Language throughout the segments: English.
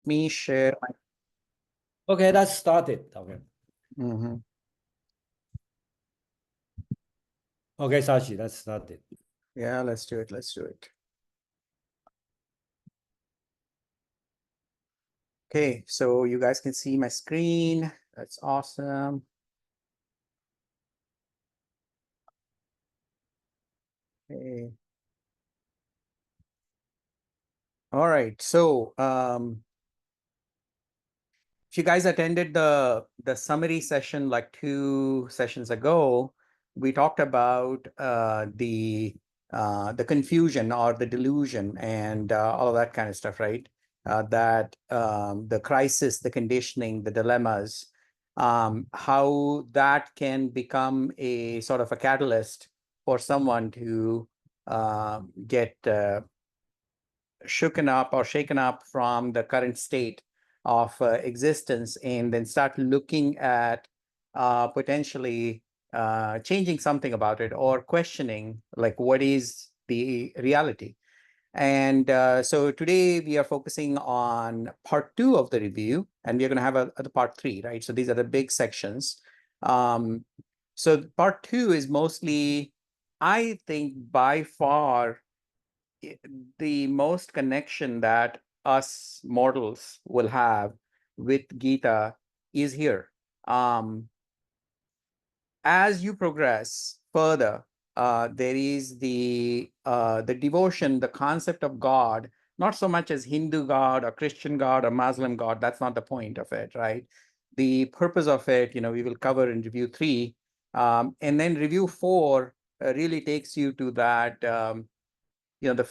me share my. Okay, let's start it. Okay. Mhm. Okay, Sashi, let's start it. Yeah, let's do it. Let's do it. Okay, so you guys can see my screen. That's awesome. Okay. All right. So if you guys attended the summary session like 2 sessions ago, we talked about the confusion or the delusion and all of that kind of stuff, right? That the crisis, the conditioning, the dilemmas, how that can become a sort of a catalyst for someone to get shooken up or shaken up from the current state of existence, and then start looking at potentially changing something about it or questioning like what is the reality. And so today we are focusing on part 2 of the review, and we're going to have a part 3, right? So these are the big sections. So part 2 is mostly, I think, by far the most connection that us mortals will have with Gita is here. As you progress further, there is the devotion, the concept of God, not so much as Hindu God or Christian God or Muslim God. That's not the point of it, right? The purpose of it, we will cover in review 3. And then review 4 really takes you to that the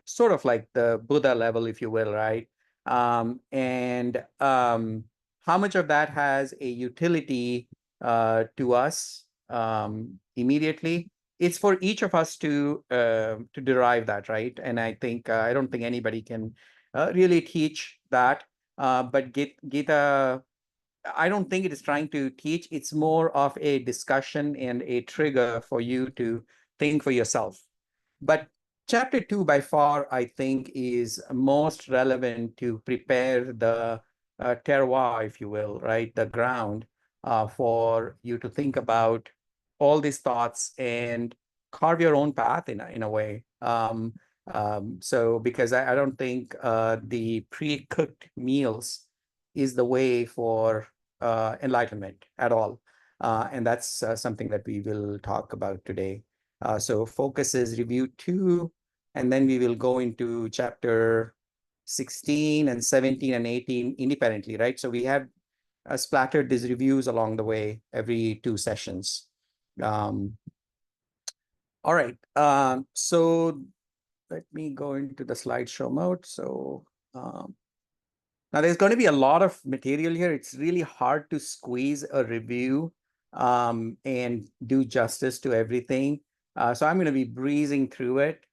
sort of like the Buddha level, if you will, right? And how much of that has a utility to us immediately? It's for each of us to derive that, right? And I think I don't think anybody can really teach that. But Gita, I don't think it is trying to teach. It's more of a discussion and a trigger for you to think for yourself. But chapter 2, by far, I think, is most relevant to prepare the terroir, if you will, right? The ground for you to think about all these thoughts and carve your own path in a way. So because I don't think the pre-cooked meals is the way for enlightenment at all. And that's something that we will talk about today. So focus is review 2, and then we will go into chapter 16 and 17 and 18 independently, right? So we have splattered these reviews along the way every 2 sessions. All right. So let me go into the slideshow mode. So now there's going to be a lot of material here. It's really hard to squeeze a review and do justice to everything. So I'm going to be breezing through it.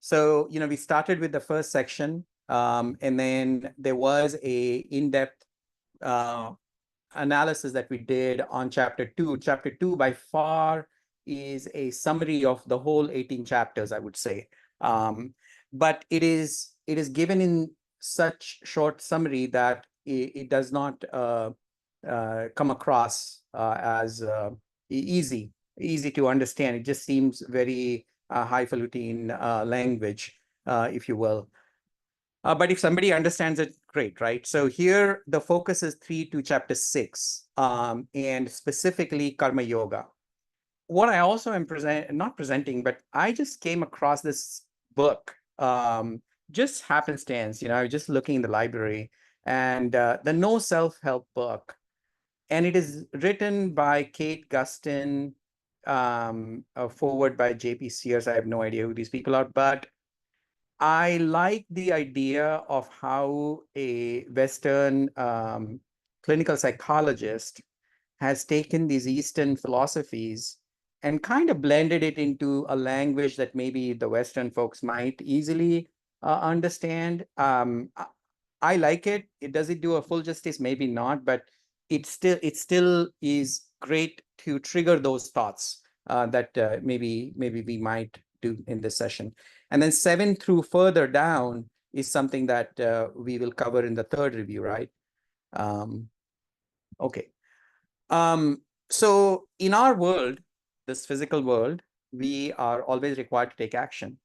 So, we started with the first section, and then there was a in-depth analysis that we did on chapter 2. Chapter 2 by far is a summary of the whole 18 chapters, I would say. But it is given in such short summary that it does not come across as easy to understand. It just seems very highfalutin language, if you will. But if somebody understands it, great, right? So here the focus is 3 to chapter 6, and specifically Karma Yoga. What I also am not presenting, but I just came across this book, just happenstance. I was just looking in the library, and the No Self-Help book, and it is written by Kate Gustin, a forward by J.P. Sears. I have no idea who these people are, but I like the idea of how a Western clinical psychologist has taken these Eastern philosophies and kind of blended it into a language that maybe the Western folks might easily understand. I like it. Does it do a full justice? Maybe not, but it still is great to trigger those thoughts that maybe we might do in this session. And then 7 through further down is something that we will cover in the third review, right? Okay. So in our world, this physical world, we are always required to take action.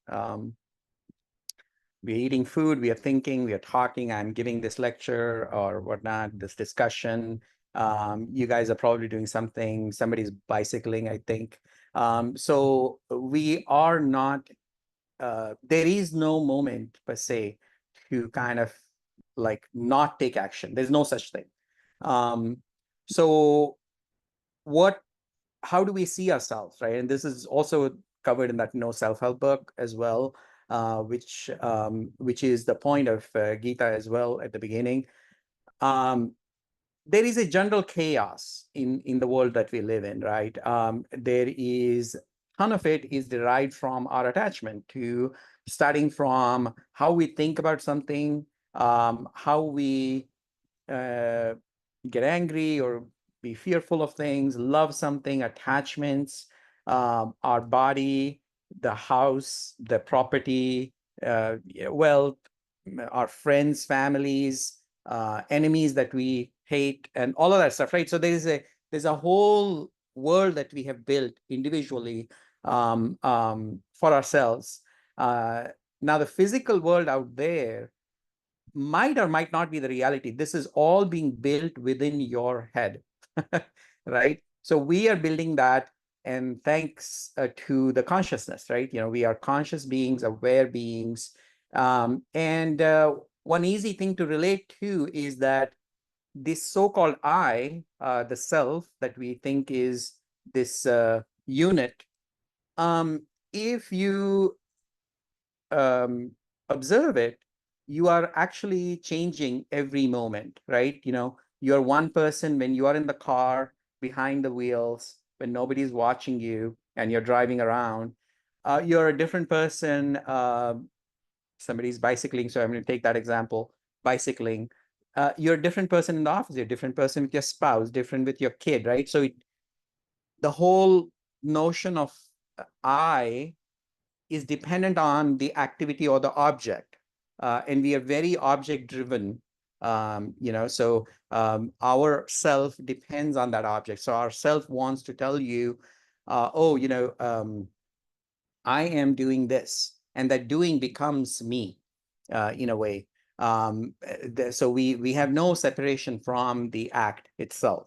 We're eating food, we are thinking, we are talking, I'm giving this lecture or whatnot, this discussion. You guys are probably doing something, somebody's bicycling, I think. So we are not, there is no moment per se to kind of like not take action. There's no such thing. So what, how do we see ourselves, right? And this is also covered in that self-help book as well, which is the point of Gita as well at the beginning. There is a general chaos in the world that we live in, right? There is ton of it is derived from our attachment to, starting from how we think about something, how we uh, get angry or be fearful of things, love something, attachments, our body, the house, the property, wealth, our friends, families, enemies that we hate, and all of that stuff, right? So there's a whole world that we have built individually for ourselves. Now, the physical world out there might or might not be the reality. This is all being built within your head, right? So we are building that, and thanks to the consciousness, right? We are conscious beings, aware beings. And one easy thing to relate to is that this so-called I, the self that we think is this unit, if you um, observe it, you are actually changing every moment, right? You're one person when you are in the car behind the wheels, when nobody's watching you and you're driving around. You're a different person. Somebody's bicycling, so I'm going to take that example. Bicycling. You're a different person in the office. You're a different person with your spouse, different with your kid, right? So the whole notion of I is dependent on the activity or the object. And we are very object driven. Our self depends on that object. So our self wants to tell you, I am doing this, and that doing becomes me, in a way. So we have no separation from the act itself.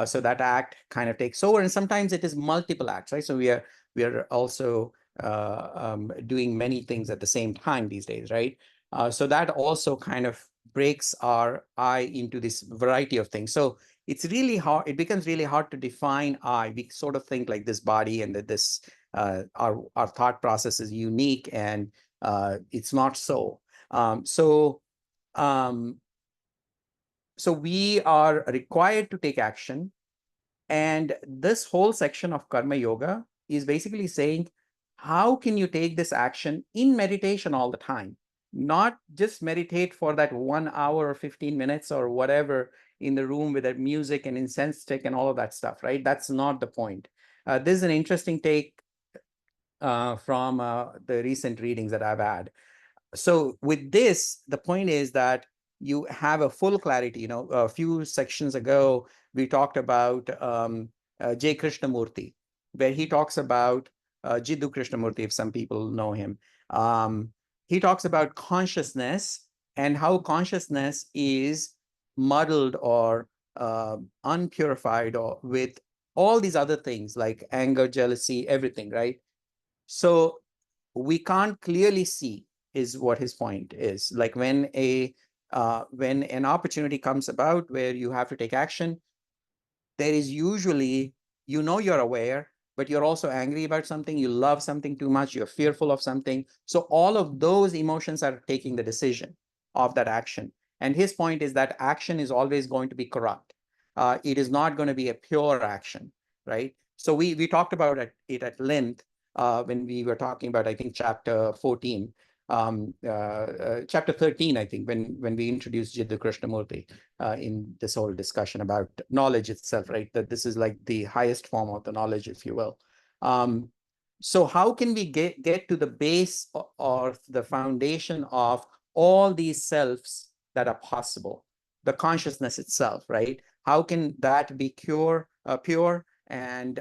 So that act kind of takes over, and sometimes it is multiple acts, right? So we are also doing many things at the same time these days, right? So that also kind of breaks our I into this variety of things. So it's really hard. It becomes really hard to define I. We sort of think like this body and that this our thought process is unique, and it's not so. Um, so um, so we are required to take action, and this whole section of Karma Yoga is basically saying, how can you take this action in meditation all the time? Not just meditate for that 1 hour or 15 minutes or whatever in the room with that music and incense stick and all of that stuff, right? That's not the point. This is an interesting take from the recent readings that I've had. So with this, the point is that you have a full clarity. A few sections ago, we talked about J. Krishnamurti, where he talks about Jiddu Krishnamurti, if some people know him. He talks about consciousness and how consciousness is muddled or unpurified or with all these other things like anger, jealousy, everything, right? So we can't clearly see, is what his point is. Like when an opportunity comes about where you have to take action, there is usually, you're aware, but you're also angry about something, you love something too much, you're fearful of something. So all of those emotions are taking the decision of that action. And his point is that action is always going to be corrupt. It is not going to be a pure action, right? So we talked about it at length when we were talking about, I think, chapter 14, chapter 13, I think, when we introduced Jiddu Krishnamurti in this whole discussion about knowledge itself, right? That this is like the highest form of the knowledge, if you will. So how can we get to the base or the foundation of all these selves that are possible, the consciousness itself, right? How can that be pure and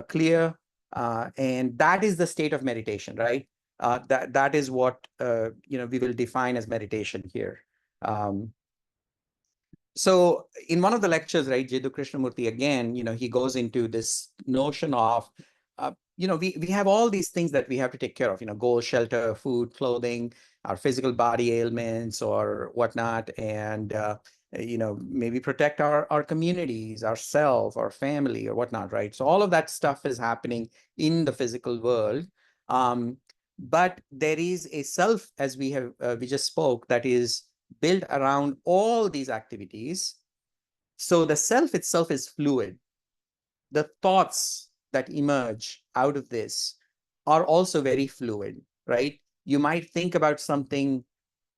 clear? And that is the state of meditation, right? That is what we will define as meditation here. Um, so in one of the lectures, right, Jiddu Krishnamurti, again, he goes into this notion of, we have all these things that we have to take care of, gold, shelter, food, clothing, our physical body ailments or whatnot, and, maybe protect our communities, ourselves, our family or whatnot, right? So all of that stuff is happening in the physical world. But there is a self, as we just spoke, that is built around all these activities. So the self itself is fluid. The thoughts that emerge out of this are also very fluid, right? You might think about something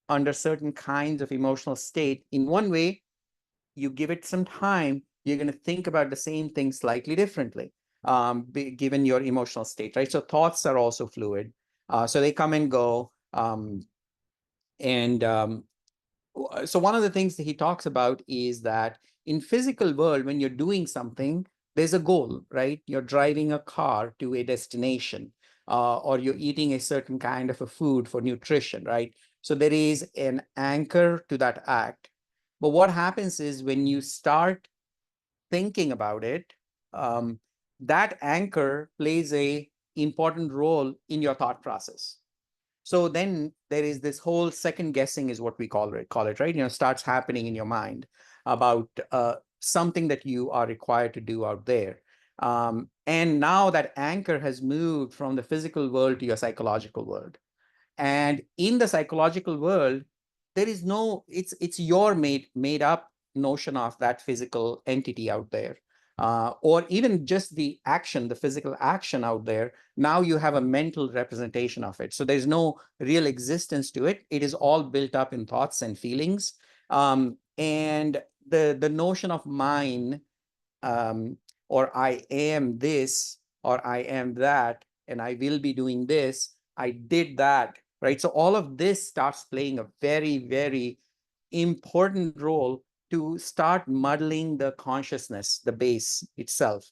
under certain kinds of emotional state in one way. You give it some time, you're going to think about the same thing slightly differently, given your emotional state, right? So thoughts are also fluid. So they come and go. And So one of the things that he talks about is that in physical world, when you're doing something, there's a goal, right? You're driving a car to a destination, or you're eating a certain kind of a food for nutrition, right? So there is an anchor to that act. But what happens is when you start thinking about it, that anchor plays a important role in your thought process. So then there is this whole second guessing is what we call it, right? Starts happening in your mind about something that you are required to do out there. And now that anchor has moved from the physical world to your psychological world. And in the psychological world, there is no, it's your made up notion of that physical entity out there. Or even just the action, the physical action out there. Now you have a mental representation of it. So there's no real existence to it. It is all built up in thoughts and feelings. And the notion of mine, or I am this, or I am that, and I will be doing this, I did that, right? So all of this starts playing a very, very important role to start muddling the consciousness, the base itself.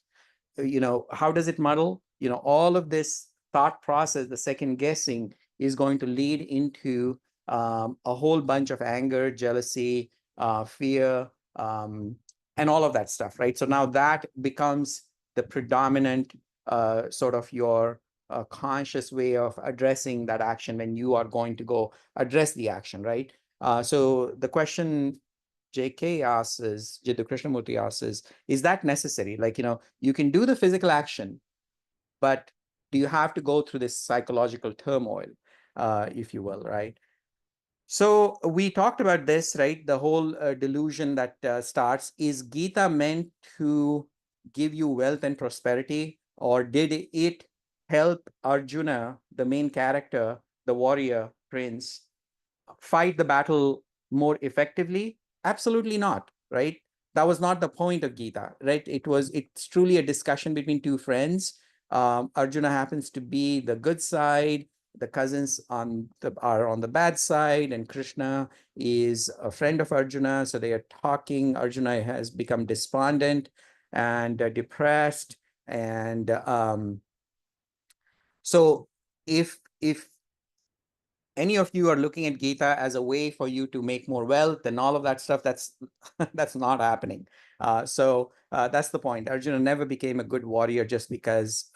How does it muddle? All of this thought process, the second guessing, is going to lead into a whole bunch of anger, jealousy, fear, and all of that stuff, right? So now that becomes the predominant sort of your conscious way of addressing that action when you are going to go address the action, right? So the question JK asks is, Jiddu Krishnamurti asks is that necessary? Like, you can do the physical action, but do you have to go through this psychological turmoil, if you will, right? So we talked about this, right? The whole delusion that starts. Is Gita meant to give you wealth and prosperity, or did it help Arjuna, the main character, the warrior prince, fight the battle more effectively? Absolutely not, right? That was not the point of Gita, right? It's truly a discussion between two friends. Arjuna happens to be the good side, the cousins are on the bad side, and Krishna is a friend of Arjuna. So they are talking. Arjuna has become despondent and depressed. And so if any of you are looking at Gita as a way for you to make more wealth and all of that stuff, that's that's not happening. So that's the point. Arjuna never became a good warrior just because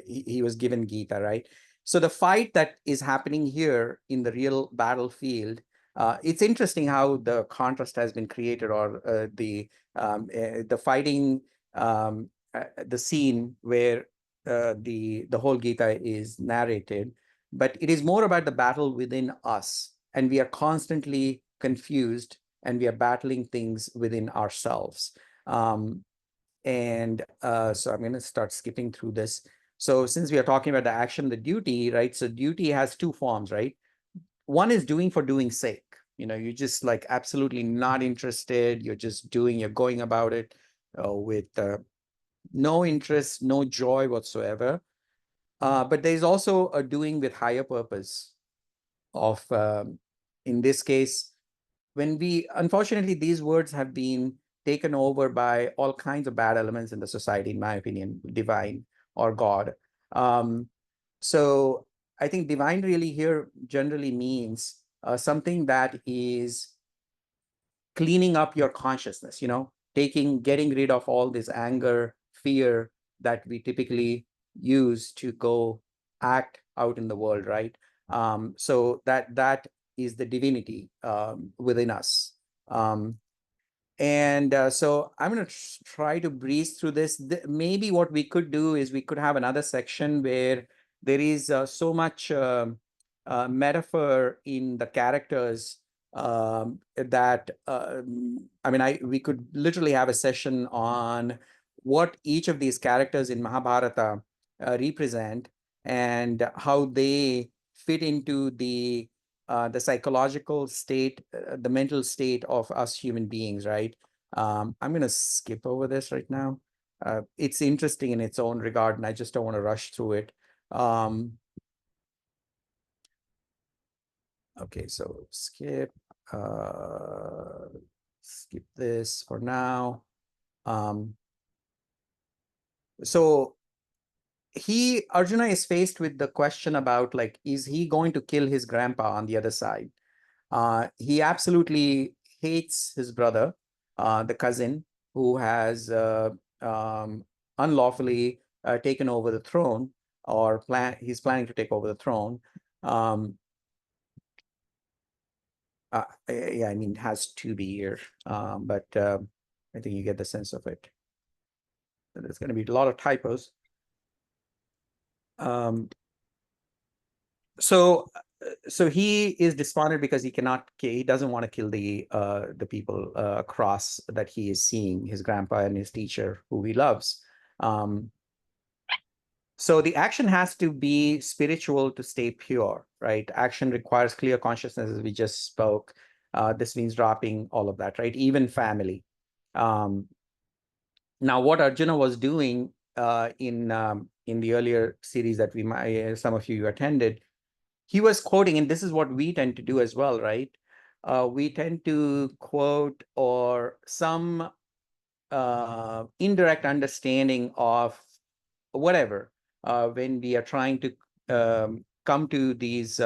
he was given Gita, right? So the fight that is happening here in the real battlefield, it's interesting how the contrast has been created, or the fighting, the scene where the whole Gita is narrated, but it is more about the battle within us. And we are constantly confused, and we are battling things within ourselves. So I'm going to start skipping through this. So since we are talking about the action, the duty, right? So duty has two forms, right? One is doing for doing sake. You're just like absolutely not interested. You're just doing, you're going about it with no interest, no joy whatsoever. But there's also a doing with higher purpose. of, in this case, when we, unfortunately, these words have been taken over by all kinds of bad elements in the society, in my opinion, divine or God. So I think divine really here generally means something that is cleaning up your consciousness, getting rid of all this anger, fear that we typically use to go act out in the world, right? So that is the divinity within us. And so I'm going to try to breeze through this. Maybe what we could do is we could have another section where there is so much metaphor in the characters that I mean, we could literally have a session on what each of these characters in Mahabharata represent and how they fit into the psychological state, the mental state of us human beings, right? I'm going to skip over this right now. It's interesting in its own regard, and I just don't want to rush through it. Okay, so skip this for now. So Arjuna is faced with the question about, like, is he going to kill his grandpa on the other side? He absolutely hates his brother, the cousin, who has unlawfully taken over the throne, or he's planning to take over the throne. Yeah, I mean, it has to be here, but I think you get the sense of it. There's going to be a lot of typos. So he is despondent because he doesn't want to kill the people across that he is seeing, his grandpa and his teacher who he loves. So the action has to be spiritual to stay pure, right? Action requires clear consciousness, as we just spoke. This means dropping all of that, right? Even family. Now, what Arjuna was doing in the earlier series that some of you attended, he was quoting, and this is what we tend to do as well, right? We tend to quote or some indirect understanding of whatever when we are trying to come to these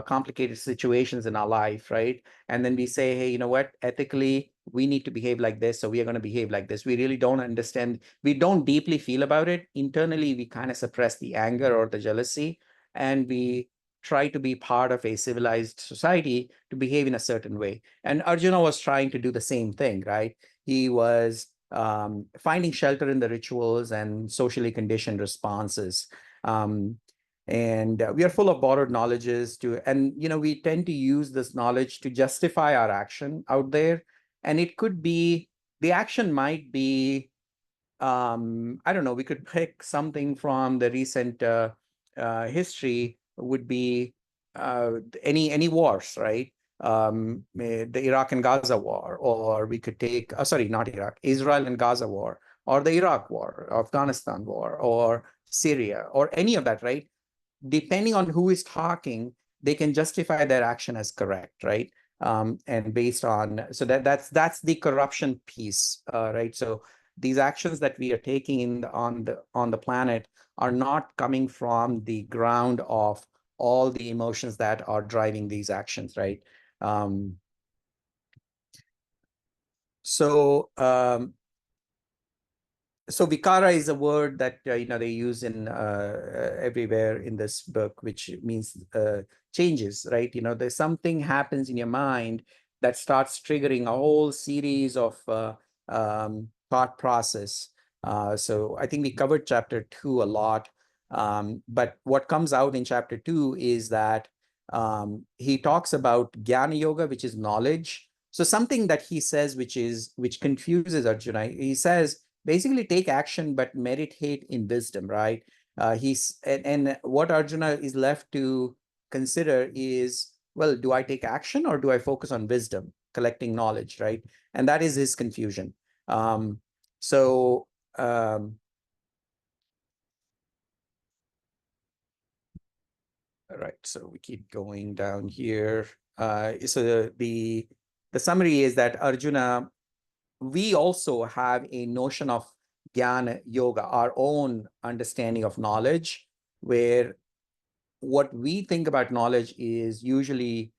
complicated situations in our life, right? And then we say, hey, you know what? Ethically, we need to behave like this, so we are going to behave like this. We really don't understand. We don't deeply feel about it. Internally, we kind of suppress the anger or the jealousy, and we try to be part of a civilized society to behave in a certain way. And Arjuna was trying to do the same thing, right? He was finding shelter in the rituals and socially conditioned responses. And we are full of borrowed knowledges and we tend to use this knowledge to justify our action out there. And it could be, the action might be, I don't know, we could pick something from the recent history, would be any wars, right? The Iraq and Gaza war, or we could take, sorry, not Iraq, Israel and Gaza war, or the Iraq war, Afghanistan war, or Syria, or any of that, right? Depending on who is talking, they can justify their action as correct, right? And based on, so that's the corruption piece, right? So these actions that we are taking on the planet are not coming from the ground of all the emotions that are driving these actions, right? Um, so so vikara is a word that they use in everywhere in this book, which means changes, right? There's something happens in your mind that starts triggering a whole series of thought process. So I think we covered chapter 2 a lot, but what comes out in chapter 2 is that he talks about jnana yoga, which is knowledge. So something that he says, which confuses Arjuna, he says, basically take action, but meditate in wisdom, right? And what Arjuna is left to consider is, well, do I take action or do I focus on wisdom, collecting knowledge, right? And that is his confusion. So All right, so we keep going down here. So the summary is that Arjuna, we also have a notion of Jnana Yoga, our own understanding of knowledge, where what we think about knowledge is usually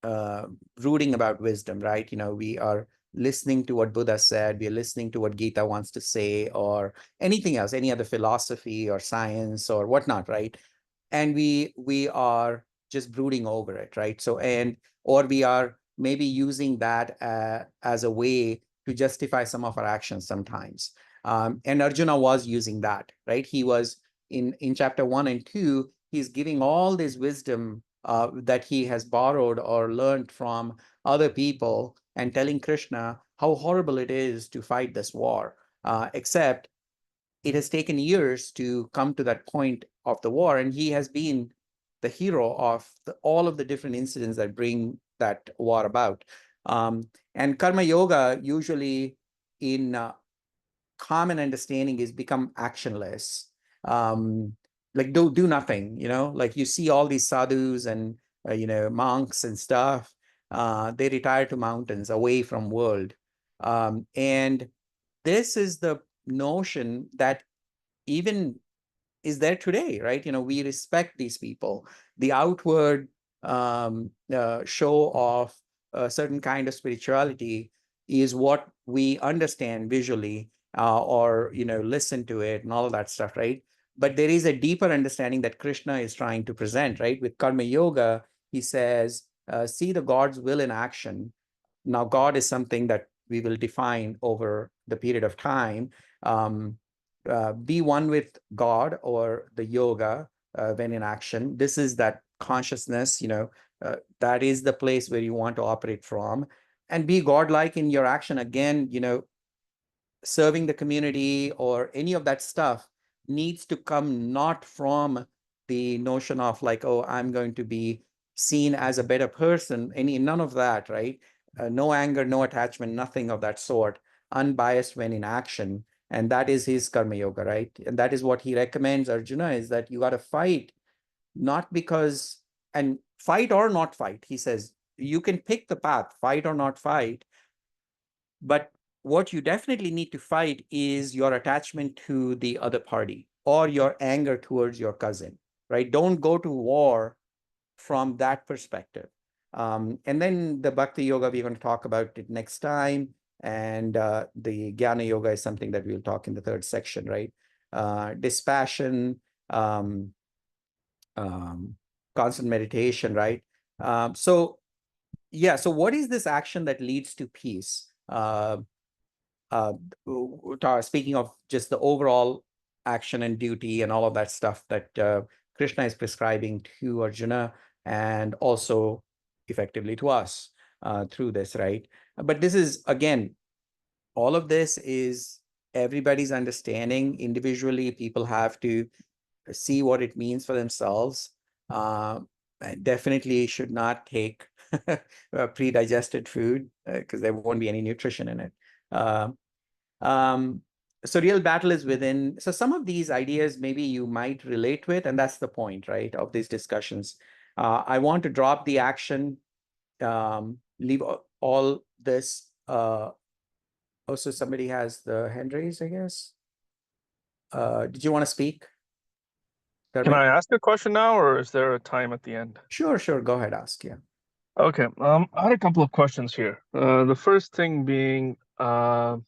rooting about wisdom, right? We are listening to what Buddha said, we are listening to what Gita wants to say, or anything else, any other philosophy or science or whatnot, right? And we are just brooding over it, right? Or we are maybe using that as a way to justify some of our actions sometimes. And Arjuna was using that, right? He was in chapter 1 and 2, he's giving all this wisdom that he has borrowed or learned from other people, and telling Krishna how horrible it is to fight this war, except it has taken years to come to that point of the war, and he has been the hero of all of the different incidents that bring that war about. And karma yoga usually, in common understanding, is become actionless. Like do nothing, like you see all these sadhus and monks and stuff. They retire to mountains away from world. And this is the notion that even is there today, right? We respect these people. The outward show of a certain kind of spirituality is what we understand visually, or listen to it and all of that stuff, right? But there is a deeper understanding that Krishna is trying to present, right? With karma yoga, he says, see the God's will in action. Now, God is something that we will define over the period of time. Be one with God, or the yoga, when in action. This is that consciousness, that is the place where you want to operate from. And be godlike in your action. Again, serving the community or any of that stuff needs to come not from the notion of like, oh, I'm going to be seen as a better person, none of that, right? No anger, no attachment, nothing of that sort, unbiased when in action. And that is his karma yoga, right? And that is what he recommends Arjuna, is that you got to fight, not because, and fight or not fight, he says, you can pick the path, fight or not fight. But what you definitely need to fight is your attachment to the other party, or your anger towards your cousin, right? Don't go to war from that perspective. And then the Bhakti Yoga, we're going to talk about it next time. And the Jnana Yoga is something that we'll talk in the third section, right? Dispassion, um, um, constant meditation, right? So, yeah, so what is this action that leads to peace? Uh, Speaking of just the overall action and duty and all of that stuff that Krishna is prescribing to Arjuna, and also effectively to us through this, right? But this is, again, all of this is everybody's understanding. Individually, people have to see what it means for themselves. Definitely should not take pre-digested food, because there won't be any nutrition in it. Uh, um, so real battle is within. So some of these ideas maybe you might relate with, and that's the point, right, of these discussions. I want to drop the action, leave all this. Also, somebody has the hand raised, I guess. Did you want to speak, Can Dharmesh? I ask a question now, or is there a time at the end? Sure, sure. Go ahead, ask. Yeah. Okay. I had a couple of questions here. The first thing being, the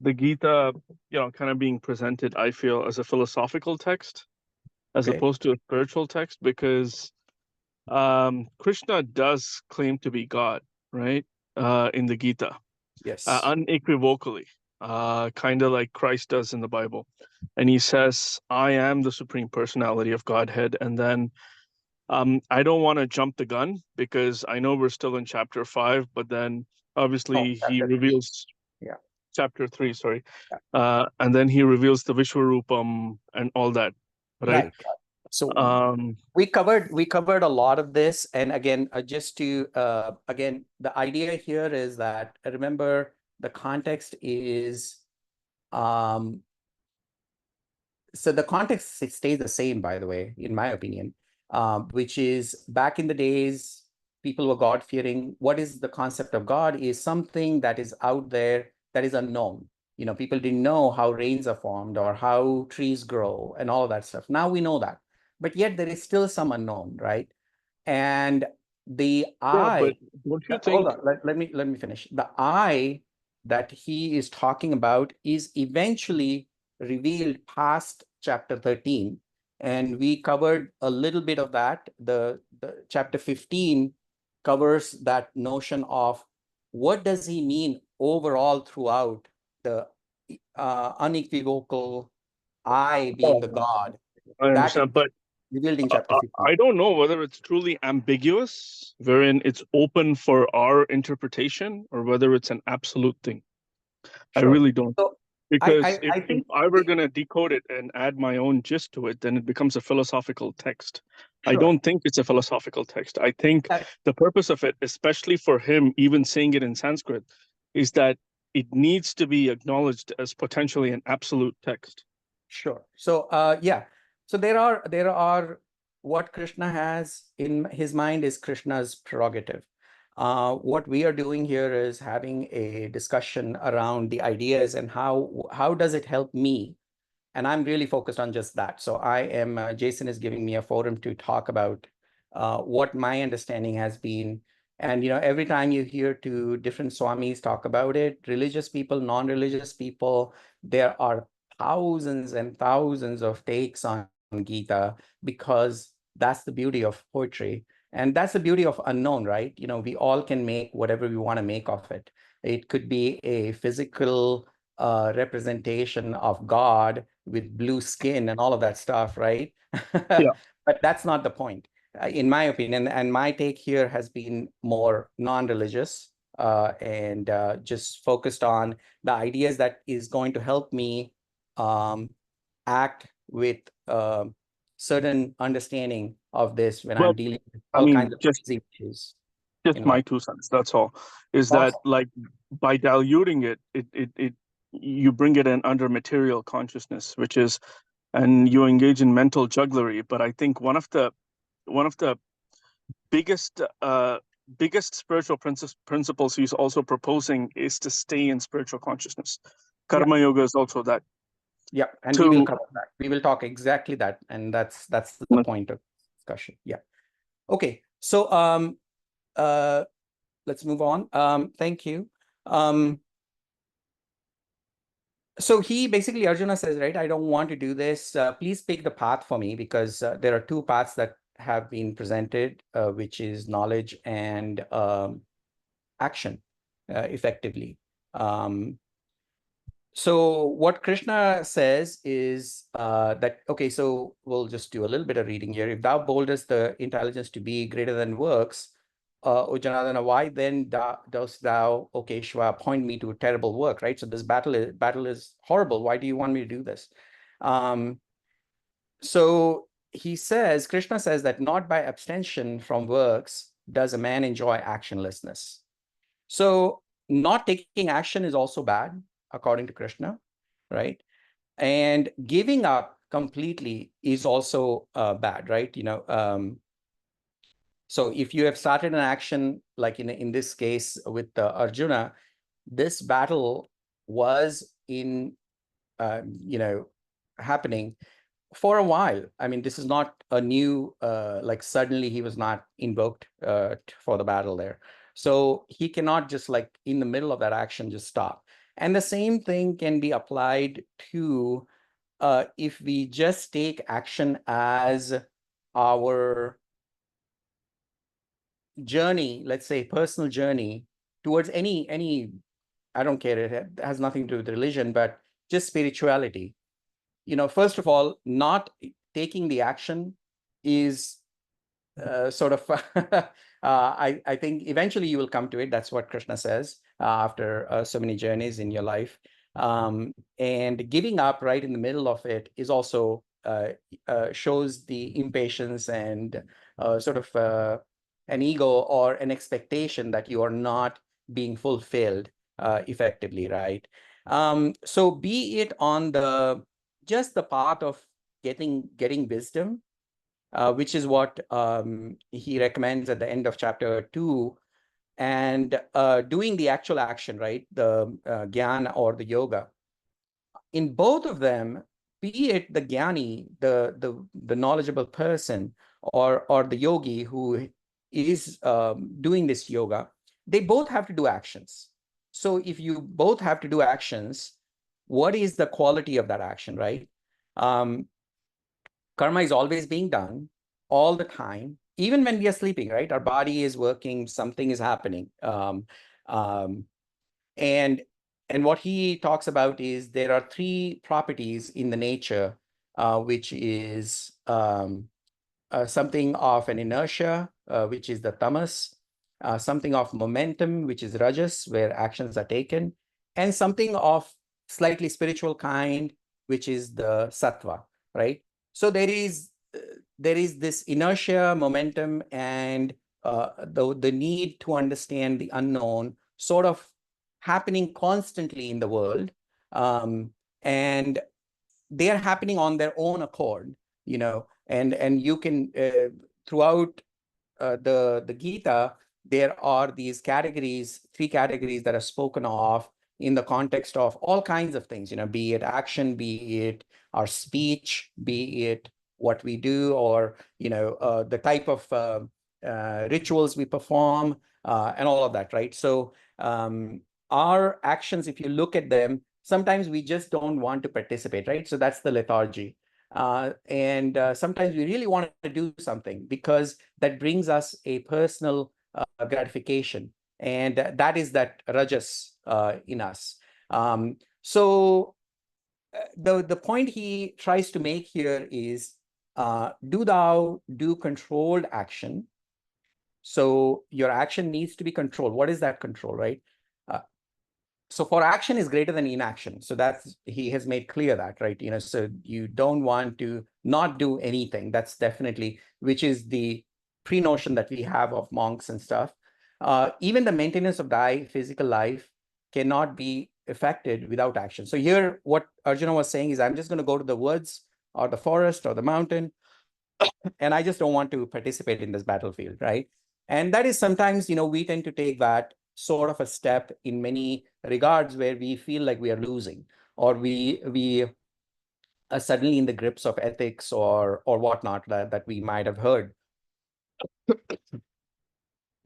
Gita, kind of being presented, I feel, as a philosophical text as Okay. opposed to a spiritual text, because Krishna does claim to be God, right? In the Gita, Yes. unequivocally, kind of like Christ does in the Bible. And he says, I am the Supreme Personality of Godhead. And then I don't want to jump the gun because I know we're still in chapter 5, but then Oh, obviously he chapter 3. reveals Yeah. chapter 3, sorry. Yeah. And then he reveals the Vishwarupam and all that, right? Right. So Um, we covered a lot of this, and again, just to again, the idea here is that, remember, the context is so the context stays the same, by the way, in my opinion. which is back in the days, people were God-fearing. What is the concept of God is something that is out there that is unknown. You know, people didn't know how rains are formed or how trees grow and all of that stuff. Now we know that, but yet there is still some unknown, right? And the Yeah, but I, don't you hold think? on, let me finish. The I that he is talking about is eventually revealed past chapter 13. And we covered a little bit of that. The chapter 15 covers that notion of what does he mean overall throughout the unequivocal I being the God. I That is understand, but revealed in chapter 15. I don't know whether it's truly ambiguous, wherein it's open for our interpretation, or whether it's an absolute thing. I Sure. really don't. So Because I if think I were going to decode it and add my own gist to it, then it becomes a philosophical text. I sure. don't think it's a philosophical text. I think That- the purpose of it, especially for him, even saying it in Sanskrit, is that it needs to be acknowledged as potentially an absolute text. Sure. So yeah. So there are what Krishna has in his mind is Krishna's prerogative. What we are doing here is having a discussion around the ideas and how does it help me? And I'm really focused on just that. So I am, Jason is giving me a forum to talk about what my understanding has been. And, you know, every time you hear two different swamis talk about it, religious people, non-religious people, there are thousands and thousands of takes on Gita because that's the beauty of poetry. And that's the beauty of unknown, right? You know, we all can make whatever we want to make of it. It could be a physical representation of God with blue skin and all of that stuff, right? Yeah. But that's not the point, in my opinion. And my take here has been more non-religious and just focused on the ideas that is going to help me act with certain understanding of this when Well, I'm dealing with I all mean, kinds of crazy issues just in my life. 2 cents. That's all. Is that Awesome. like by diluting it, you bring it in under material consciousness, which is, and you engage in mental jugglery. But I think one of the biggest biggest spiritual principles he's also proposing is to stay in spiritual consciousness. Yeah. Karma yoga is also that. Yeah, and we will cover that. We will talk exactly that, and that's the point of discussion. Yeah. Okay. So let's move on. Thank you. So he basically, Arjuna says, right, I don't want to do this. Please pick the path for me, because there are two paths that have been presented, which is knowledge and action, effectively. So what Krishna says is that, okay, so we'll just do a little bit of reading here. If thou boldest the intelligence to be greater than works, O Janardana, why then dost thou, O Keshava, appoint me to a terrible work, right? So this battle is horrible. Why do you want me to do this? So he says, Krishna says that not by abstention from works does a man enjoy actionlessness. So not taking action is also bad, according to Krishna, right? And giving up completely is also bad, right? You know, so if you have started an action, like in this case with Arjuna, this battle was you know, happening for a while. I mean, this is not a new, like suddenly he was not invoked for the battle there. So he cannot just like in the middle of that action just stop. And the same thing can be applied to if we just take action as our journey, let's say personal journey towards any, I don't care, it has nothing to do with religion, but just spirituality. You know, first of all, not taking the action is sort of, I think eventually you will come to it. That's what Krishna says after so many journeys in your life. And giving up right in the middle of it is also shows the impatience and sort of an ego or an expectation that you are not being fulfilled effectively, right? So be it on just the path of getting wisdom, which is what he recommends at the end of chapter 2. And doing the actual action, right? The jnana or the yoga. In both of them, be it the jnani, the knowledgeable person, or the yogi who is doing this yoga, they both have to do actions. So if you both have to do actions, what is the quality of that action, right? Karma is always being done all the time, even when we are sleeping, right? Our body is working, something is happening. Um, and what he talks about is there are three properties in the nature, which is something of an inertia, which is the tamas, something of momentum, which is rajas, where actions are taken, and something of slightly spiritual kind, which is the sattva, right? So there is this inertia, momentum, and the need to understand the unknown sort of happening constantly in the world. And they are happening on their own accord, and you can throughout the Gita, there are these categories, three categories that are spoken of in the context of all kinds of things, be it action, be it our speech, be it what we do, or the type of rituals we perform, and all of that, right? So our actions, if you look at them, sometimes we just don't want to participate, right? So that's the lethargy. And sometimes we really want to do something because that brings us a personal gratification. And that is that rajas in us. So the point he tries to make here is, do thou do controlled action. So your action needs to be controlled. What is that control, right? So for action is greater than inaction. So that's, he has made clear that, right? So you don't want to not do anything. That's definitely, which is the pre-notion that we have of monks and stuff. Even the maintenance of thy physical life cannot be affected without action. So here, what Arjuna was saying is, I'm just going to go to the woods or the forest or the mountain, and I just don't want to participate in this battlefield, right? And that is sometimes, we tend to take that sort of a step in many regards where we feel like we are losing, or we are suddenly in the grips of ethics or whatnot that we might have heard.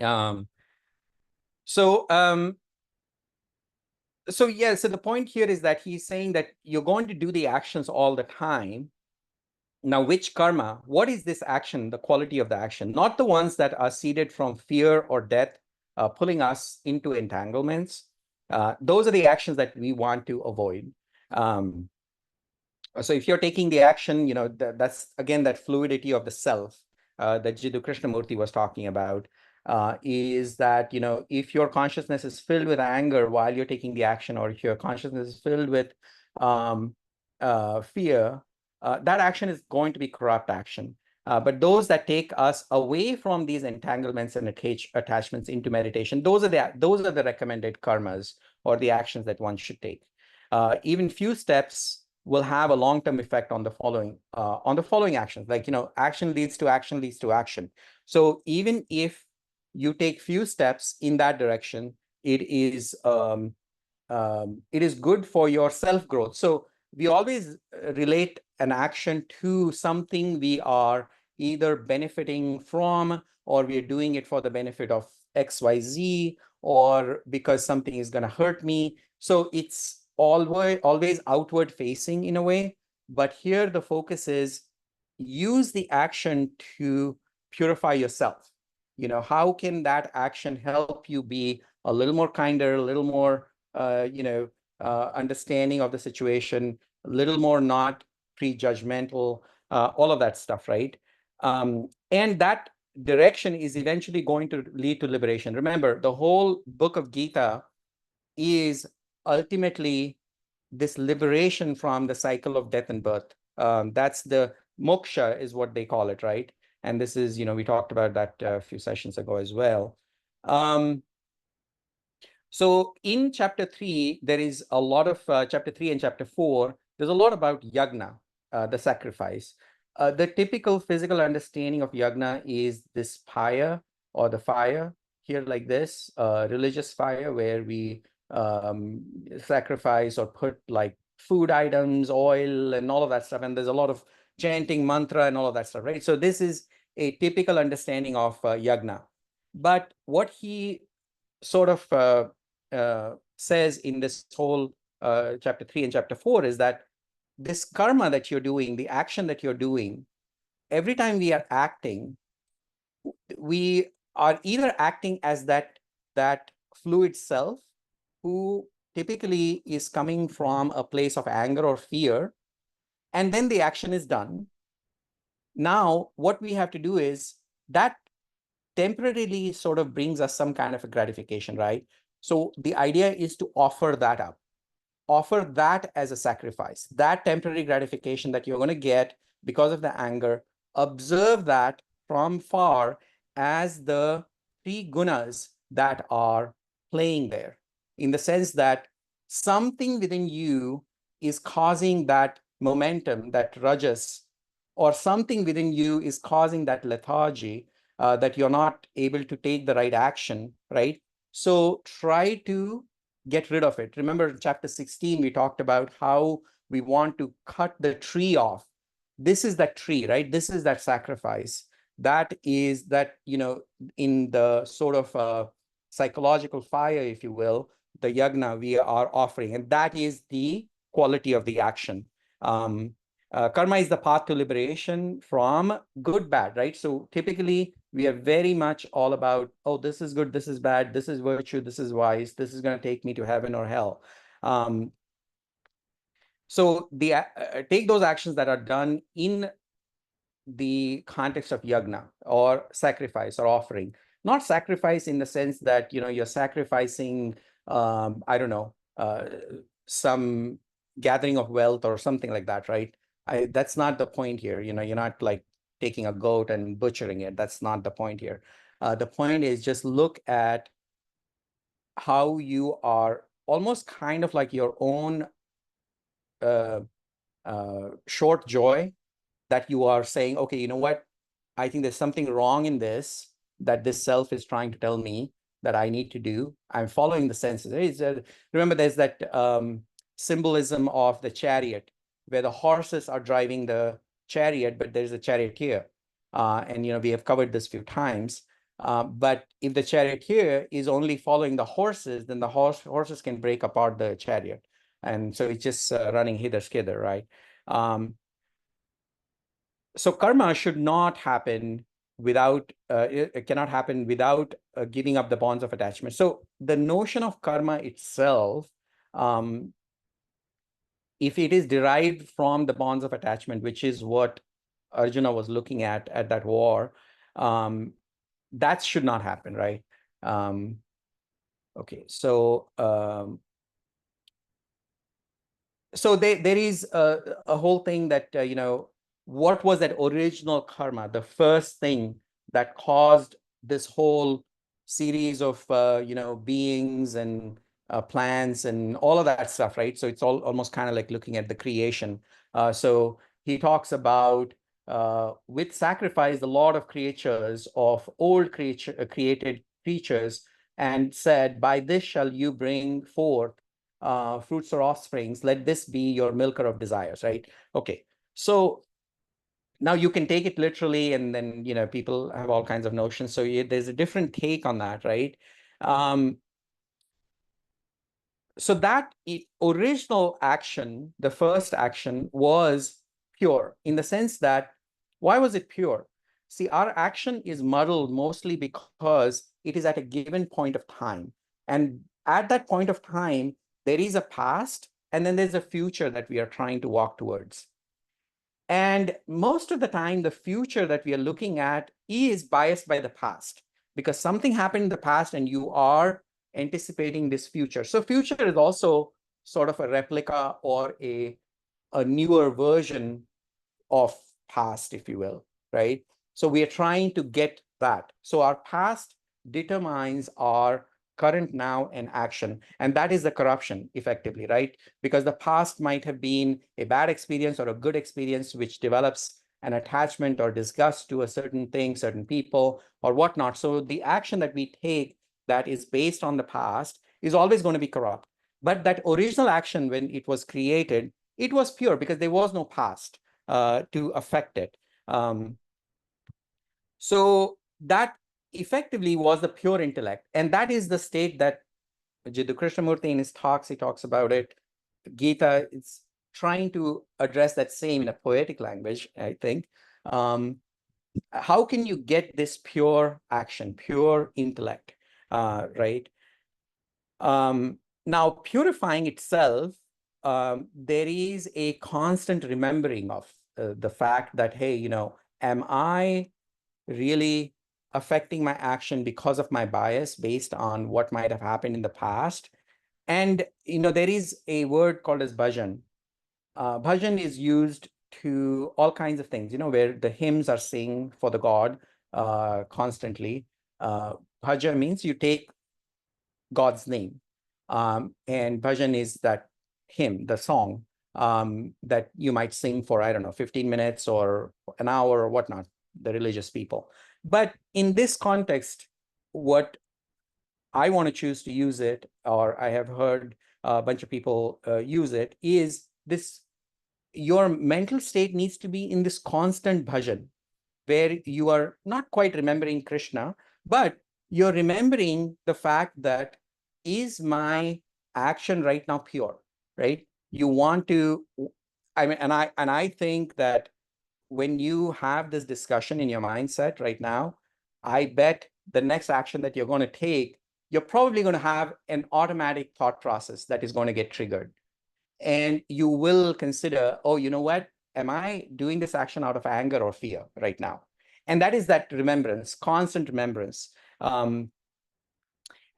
Um, so yeah, so the point here is that he's saying that you're going to do the actions all the time. Now, which karma? What is this action, the quality of the action? Not the ones that are seeded from fear or death, pulling us into entanglements. Those are the actions that we want to avoid. So if you're taking the action, that's, again, that fluidity of the self that Jiddu Krishnamurti was talking about, is that, if your consciousness is filled with anger while you're taking the action, or if your consciousness is filled with fear, that action is going to be corrupt action. But those that take us away from these entanglements and attachments into meditation, those are the recommended karmas, or the actions that one should take. Even few steps will have a long-term effect on the following actions. Like, action leads to action leads to action. So even if you take few steps in that direction, it is good for your self-growth. So we always relate an action to something we are either benefiting from, or we are doing it for the benefit of XYZ, or because something is going to hurt me. So it's always outward facing in a way. But here the focus is, use the action to purify yourself. How can that action help you be a little more kinder, a little more understanding of the situation, a little more not prejudgmental, all of that stuff, right? And that direction is eventually going to lead to liberation. Remember, the whole book of Gita is ultimately this liberation from the cycle of death and birth. That's the moksha, is what they call it, right? And this is, we talked about that a few sessions ago as well. So in chapter 3, there is a lot of chapter 3 and chapter 4. There's a lot about yagna, the sacrifice. the typical physical understanding of yagna is this pyre or the fire here like this, religious fire where we sacrifice or put like food items, oil, and all of that stuff. And there's a lot of chanting mantra and all of that stuff, right? So this is a typical understanding of yagna. But what he sort of says in this whole chapter 3 and chapter 4 is that this karma that you're doing, the action that you're doing, every time we are acting, we are either acting as that fluid self who typically is coming from a place of anger or fear, and then the action is done. Now, what we have to do is that temporarily sort of brings us some kind of a gratification, right? So the idea is to offer that up. Offer that as a sacrifice, that temporary gratification that you're going to get because of the anger. Observe that from far as the three gunas that are playing there, in the sense that something within you is causing that momentum, that rajas, or something within you is causing that lethargy, that you're not able to take the right action, right? So try to get rid of it. Remember, in chapter 16, we talked about how we want to cut the tree off. This is that tree, right? This is that sacrifice. That is that, in the sort of psychological fire, if you will, the yagna we are offering. And that is the quality of the action. Karma is the path to liberation from good, bad, right? So typically, we are very much all about, oh, this is good, this is bad, this is virtue, this is wise, this is going to take me to heaven or hell. So take those actions that are done in the context of yagna or sacrifice or offering. Not sacrifice in the sense that, you're sacrificing, I don't know, some gathering of wealth or something like that, right? That's not the point here. You're not like taking a goat and butchering it. That's not the point here. The point is just look at how you are almost kind of like your own short joy that you are saying, okay, you know what? I think there's something wrong in this, that this self is trying to tell me that I need to do. I'm following the senses. Remember, there's that symbolism of the chariot, where the horses are driving the chariot, but there's a charioteer. And, we have covered this a few times. But if the charioteer is only following the horses, then the horses can break apart the chariot. And so it's just running hither-skither, right? So karma should not happen without, it cannot happen without giving up the bonds of attachment. So the notion of karma itself, if it is derived from the bonds of attachment, which is what Arjuna was looking at that war, that should not happen, right? Okay, so there is a whole thing that, what was that original karma, the first thing that caused this whole series of, beings and plants and all of that stuff, right? So it's almost kind of like looking at the creation. So he talks about, with sacrifice, the Lord of creatures, of old created creatures, and said, by this shall you bring forth fruits or offsprings, let this be your milker of desires, right? Okay, so now you can take it literally, and then, people have all kinds of notions. So there's a different take on that, right? So that original action, the first action, was pure in the sense that, why was it pure? See, our action is muddled mostly because it is at a given point of time. And at that point of time, there is a past, and then there's a future that we are trying to walk towards. And most of the time, the future that we are looking at is biased by the past, because something happened in the past and you are anticipating this future. So future is also sort of a replica or a newer version of past, if you will, right? So we are trying to get that. So our past determines our current, now, and action. And that is the corruption, effectively, right? Because the past might have been a bad experience or a good experience, which develops an attachment or disgust to a certain thing, certain people, or whatnot. So the action that we take that is based on the past is always going to be corrupt. But that original action, when it was created, it was pure because there was no past to affect it. So that effectively was the pure intellect. And that is the state that Jiddu Krishnamurti in his talks, he talks about it. Gita is trying to address that same in a poetic language, I think. How can you get this pure action, pure intellect, right? Now, purifying itself, there is a constant remembering of the fact that, hey, am I really affecting my action because of my bias based on what might have happened in the past? And, there is a word called as bhajan. Bhajan is used to all kinds of things, where the hymns are sung for the God constantly. Bhajan means you take God's name. And bhajan is that hymn, the song that you might sing for, I don't know, 15 minutes or an hour or whatnot, the religious people. But in this context, what I want to choose to use it, or I have heard a bunch of people use it, is this: your mental state needs to be in this constant bhajan, where you are not quite remembering Krishna, but you're remembering the fact that, is my action right now pure, right? You want to, I mean, and I think that when you have this discussion in your mindset right now, I bet the next action that you're going to take, you're probably going to have an automatic thought process that is going to get triggered. And you will consider, oh, you know what? Am I doing this action out of anger or fear right now? And that is that remembrance, constant remembrance.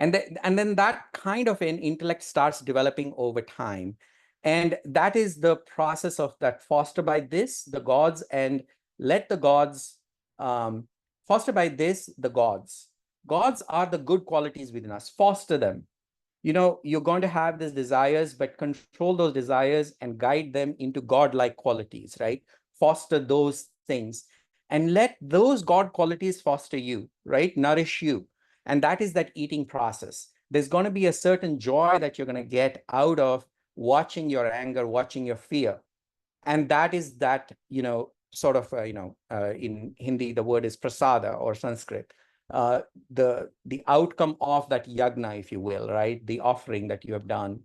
And then that kind of an intellect starts developing over time. And that is the process of that: foster by this, the gods, and let the gods, foster by this, the gods. Gods are the good qualities within us. Foster them. You're going to have these desires, but control those desires and guide them into godlike qualities, right? Foster those things and let those God qualities foster you, right? Nourish you. And that is that eating process. There's going to be a certain joy that you're going to get out of watching your anger, watching your fear. And that is that, sort of, in Hindi, the word is prasada, or Sanskrit. The outcome of that yagna, if you will, right? The offering that you have done.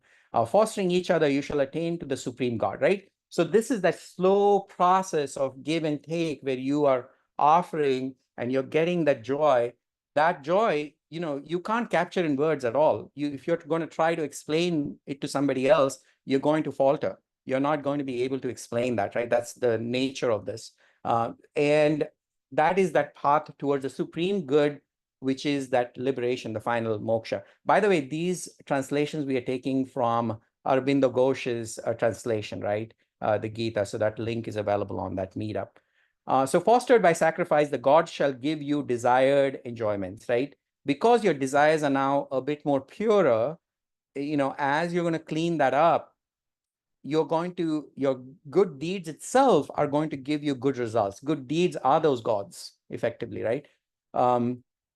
Fostering each other, you shall attain to the supreme God, right? So this is that slow process of give and take, where you are offering and you're getting that joy. That joy, you can't capture in words at all. If you're going to try to explain it to somebody else, you're going to falter. You're not going to be able to explain that, right? That's the nature of this. And that is that path towards the supreme good, which is that liberation, the final moksha. By the way, these translations we are taking from Aurobindo Ghosh's translation, right? The Gita. So that link is available on that meetup. So fostered by sacrifice, the gods shall give you desired enjoyments, right? Because your desires are now a bit more purer, as you're going to clean that up, your good deeds itself are going to give you good results. Good deeds are those gods, effectively, right?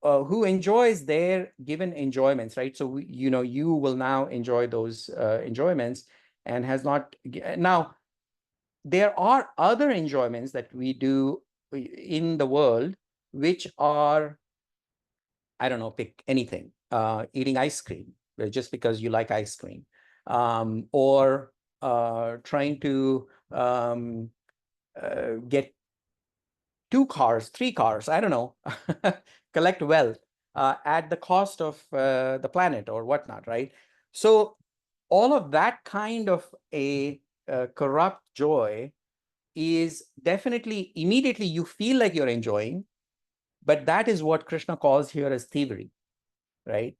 Who enjoys their given enjoyments, right? So, you will now enjoy those enjoyments, and has not. Now, there are other enjoyments that we do in the world, which are, I don't know, pick anything, eating ice cream, just because you like ice cream, or trying to get 2 cars, 3 cars, I don't know, collect wealth at the cost of the planet or whatnot, right? So all of that kind of a corrupt joy is definitely, immediately you feel like you're enjoying, but that is what Krishna calls here as thievery, right?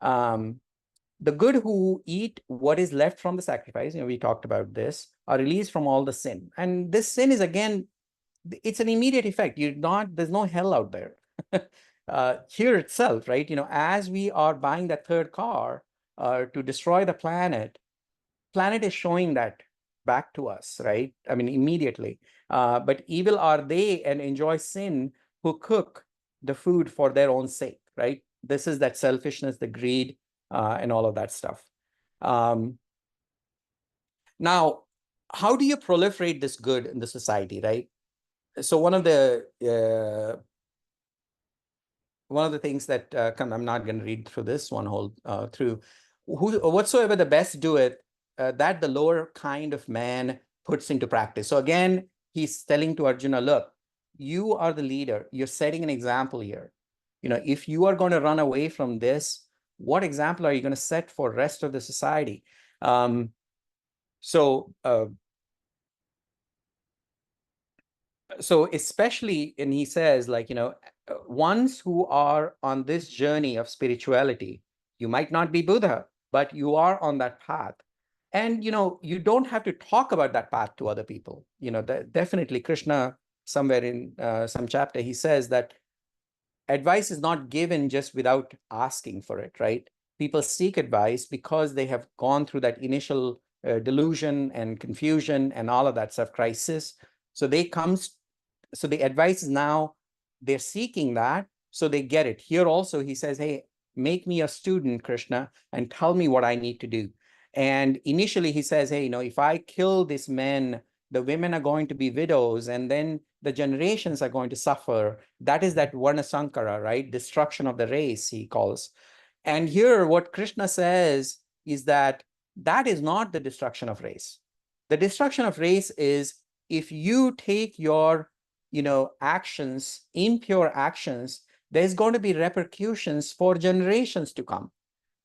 The good who eat what is left from the sacrifice, we talked about this, are released from all the sin. And this sin is, again, it's an immediate effect. There's no hell out there. Here itself, right? As we are buying that third car to destroy the planet is showing that back to us, right? I mean, immediately. But evil are they and enjoy sin who cook the food for their own sake, right? This is that selfishness, the greed, and all of that stuff. Now, how do you proliferate this good in the society, right? So one of the things that I'm not going to read through this one whole through. Whatsoever the best doeth, that the lower kind of man puts into practice. So again, he's telling to Arjuna, look, you are the leader. You're setting an example here. If you are going to run away from this, what example are you going to set for rest of the society? So especially, and he says, like, ones who are on this journey of spirituality, you might not be Buddha, but you are on that path. And, you don't have to talk about that path to other people. Definitely Krishna, somewhere in some chapter, he says that advice is not given just without asking for it, right? People seek advice because they have gone through that initial delusion and confusion and all of that stuff, crisis. So the advice is now they're seeking that, so they get it. Here also, he says, hey, make me a student, Krishna, and tell me what I need to do. And initially he says, hey, if I kill these men, the women are going to be widows, and then the generations are going to suffer. That is that Varna Sankara, right? Destruction of the race, he calls. And here what Krishna says is that is not the destruction of race. The destruction of race is if you take your actions, impure actions, there's going to be repercussions for generations to come.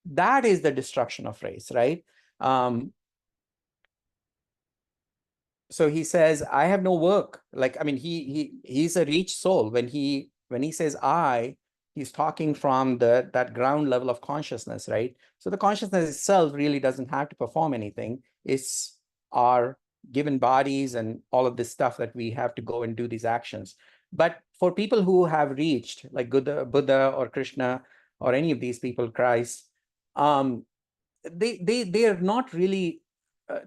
That is the destruction of race, right? So he says, I have no work. Like, I mean, he's a rich soul. When he says I, he's talking from that ground level of consciousness, right? So the consciousness itself really doesn't have to perform anything. It's our given bodies and all of this stuff that we have to go and do these actions. But for people who have reached, like Buddha or Krishna or any of these people, Christ, they are not really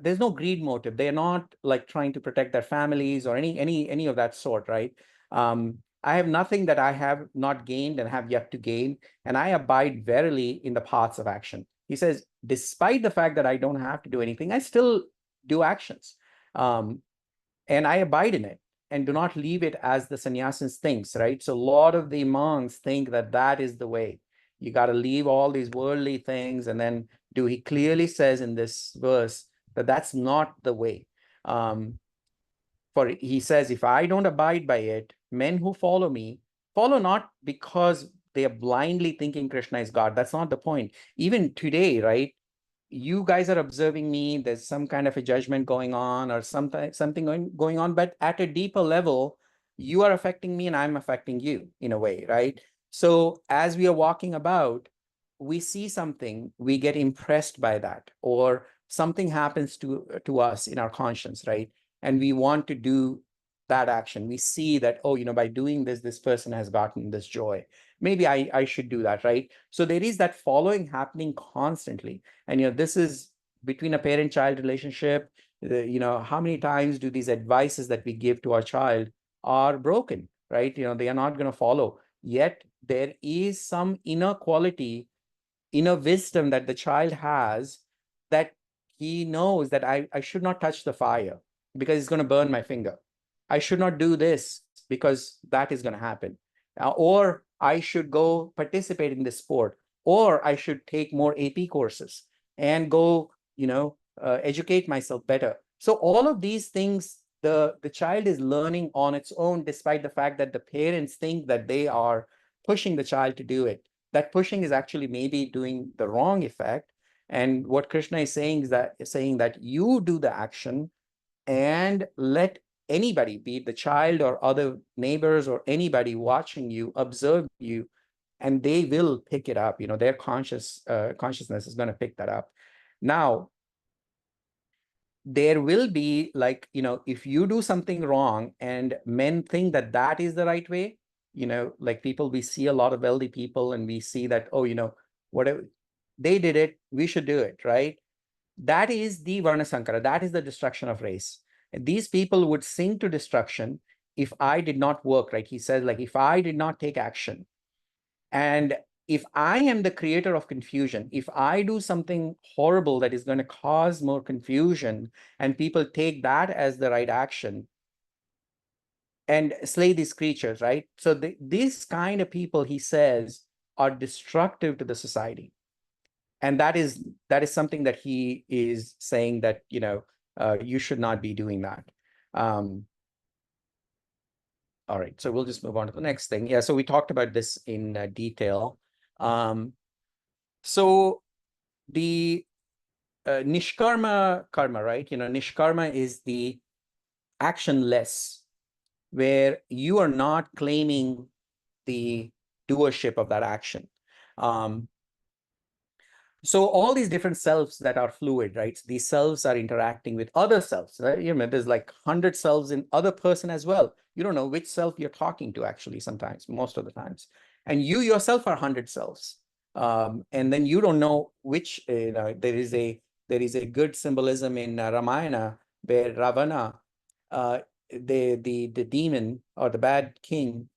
there's no greed motive. They're not like trying to protect their families or any of that sort, right? I have nothing that I have not gained and have yet to gain, and I abide verily in the paths of action. He says, despite the fact that I don't have to do anything, I still do actions, and I abide in it and do not leave it as the sannyasins thinks, right? So a lot of the monks think that is the way. You got to leave all these worldly things and then do. He clearly says in this verse that that's not the way. For he says, if I don't abide by it, men who follow me follow not because they are blindly thinking Krishna is God. That's not the point. Even today, right? You guys are observing me, there's some kind of a judgment going on or something going on, but at a deeper level, you are affecting me and I'm affecting you in a way, right? So as we are walking about, we see something, we get impressed by that, or something happens to us in our conscience, right? And we want to do that action. We see that, oh, by doing this, this person has gotten this joy. Maybe I should do that, right? So there is that following happening constantly. And this is between a parent-child relationship. How many times do these advices that we give to our child are broken, right? They are not going to follow. Yet there is some inner quality, inner wisdom that the child has, that he knows that I should not touch the fire because it's going to burn my finger. I should not do this because that is going to happen. Or I should go participate in this sport, or I should take more AP courses and go, educate myself better. So all of these things, the child is learning on its own, despite the fact that the parents think that they are pushing the child to do it. That pushing is actually maybe doing the wrong effect. And what Krishna is saying is that you do the action and let anybody, be it the child or other neighbors or anybody watching you, observe you, and they will pick it up. Their consciousness is going to pick that up. Now, there will be, like, if you do something wrong and men think that is the right way, like people, we see a lot of wealthy people and we see that, oh, whatever they did it, we should do it, right? that is the Varna Sankara, that is the destruction of race. And these people would sink to destruction if I did not work, right? He says, like, if I did not take action. And if I am the creator of confusion, if I do something horrible that is going to cause more confusion and people take that as the right action and slay these creatures, right? So these kind of people, he says, are destructive to the society. And that is something that he is saying that, you should not be doing that. All right, so we'll just move on to the next thing. Yeah, so we talked about this in detail. So the nishkarma karma, right? Nishkarma is the actionless, where you are not claiming the doership of that action. So all these different selves that are fluid, right? These selves are interacting with other selves, right? There's like 100 selves in other person as well. You don't know which self you're talking to, actually, sometimes, most of the times. And you yourself are 100 selves. And then you don't know which, there is a good symbolism in Ramayana where Ravana, the demon or the bad king,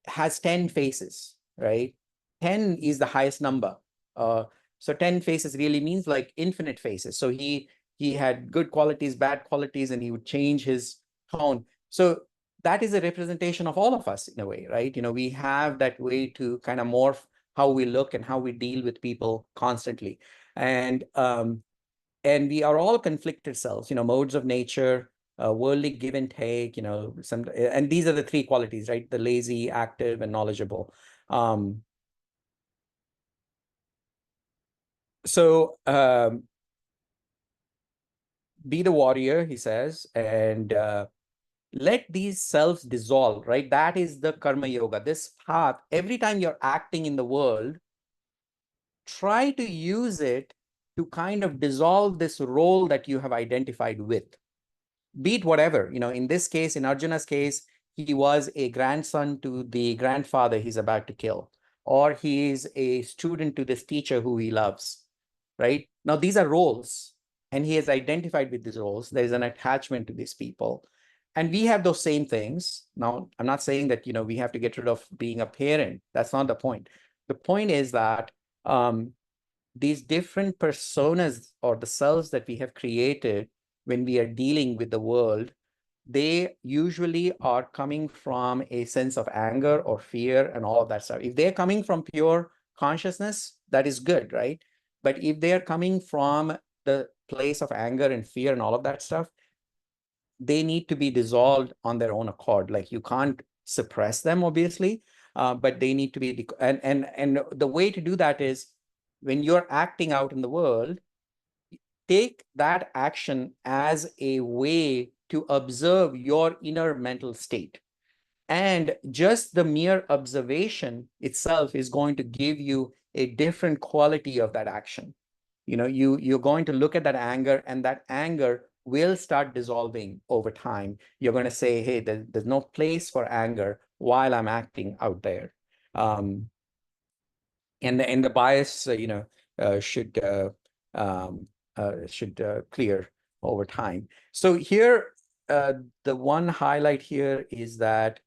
has 10 faces, right? 10 is the highest number. So 10 faces really means like infinite faces. So he had good qualities, bad qualities, and he would change his tone. So that is a representation of all of us in a way, right? We have that way to kind of morph how we look and how we deal with people constantly. And we are all conflicted selves, modes of nature, worldly give and take, and these are the three qualities, right? The lazy, active, and knowledgeable. So be the warrior, he says, and let these selves dissolve, right? That is the karma yoga. This path, every time you're acting in the world, try to use it to kind of dissolve this role that you have identified with. Be it whatever, in this case, in Arjuna's case, he was a grandson to the grandfather he's about to kill, or he is a student to this teacher who he loves, right? Now, these are roles, and he has identified with these roles. There's an attachment to these people. And we have those same things. Now, I'm not saying that, we have to get rid of being a parent. That's not the point. The point is that these different personas or the selves that we have created when we are dealing with the world, they usually are coming from a sense of anger or fear and all of that stuff. If they're coming from pure consciousness, that is good, right? But if they're coming from the place of anger and fear and all of that stuff, they need to be dissolved on their own accord. Like, you can't suppress them, obviously, but they need to be, and the way to do that is, when you're acting out in the world, take that action as a way to observe your inner mental state. And just the mere observation itself is going to give you a different quality of that action. You're going to look at that anger, and that anger will start dissolving over time. You're going to say, hey, there's no place for anger while I'm acting out there. And the bias, should clear over time. So here, the one highlight here is that,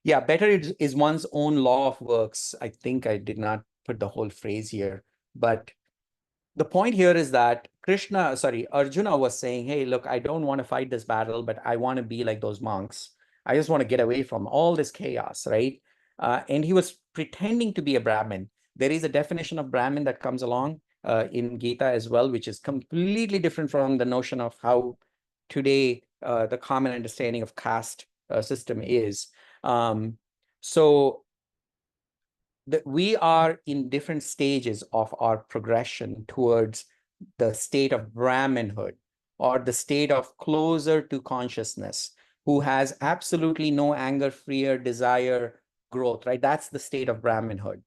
yeah, better is one's own law of works. I think I did not put the whole phrase here, but the point here is that Arjuna was saying, hey, look, I don't want to fight this battle, but I want to be like those monks. I just want to get away from all this chaos, right? And he was pretending to be a Brahmin. There is a definition of Brahmin that comes along in Gita as well, which is completely different from the notion of how today the common understanding of caste system is. So that we are in different stages of our progression towards the state of Brahmanhood, or the state of closer to consciousness, who has absolutely no anger, fear, desire, growth, right? That's the state of Brahmanhood.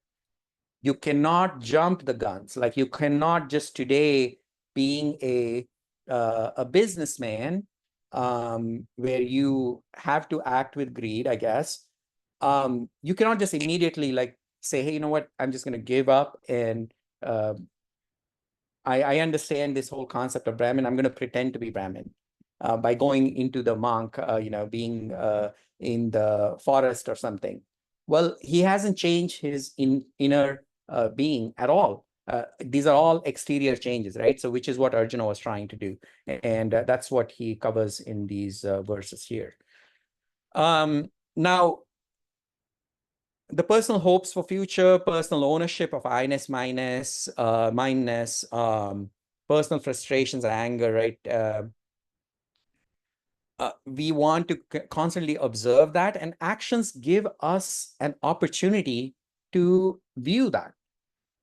You cannot jump the guns. Like, you cannot just today, being a businessman, where you have to act with greed, I guess. You cannot just immediately like say, hey, you know what, I'm just going to give up and I understand this whole concept of Brahmin. I'm going to pretend to be Brahmin by going into the monk, being in the forest or something. Well, he hasn't changed his inner being at all. These are all exterior changes, right? So, which is what Arjuna was trying to do, and that's what he covers in these verses here. Now, the personal hopes for future, personal ownership of I-ness, my-ness, mine-ness, personal frustrations and anger, right? We want to constantly observe that, and actions give us an opportunity to view that.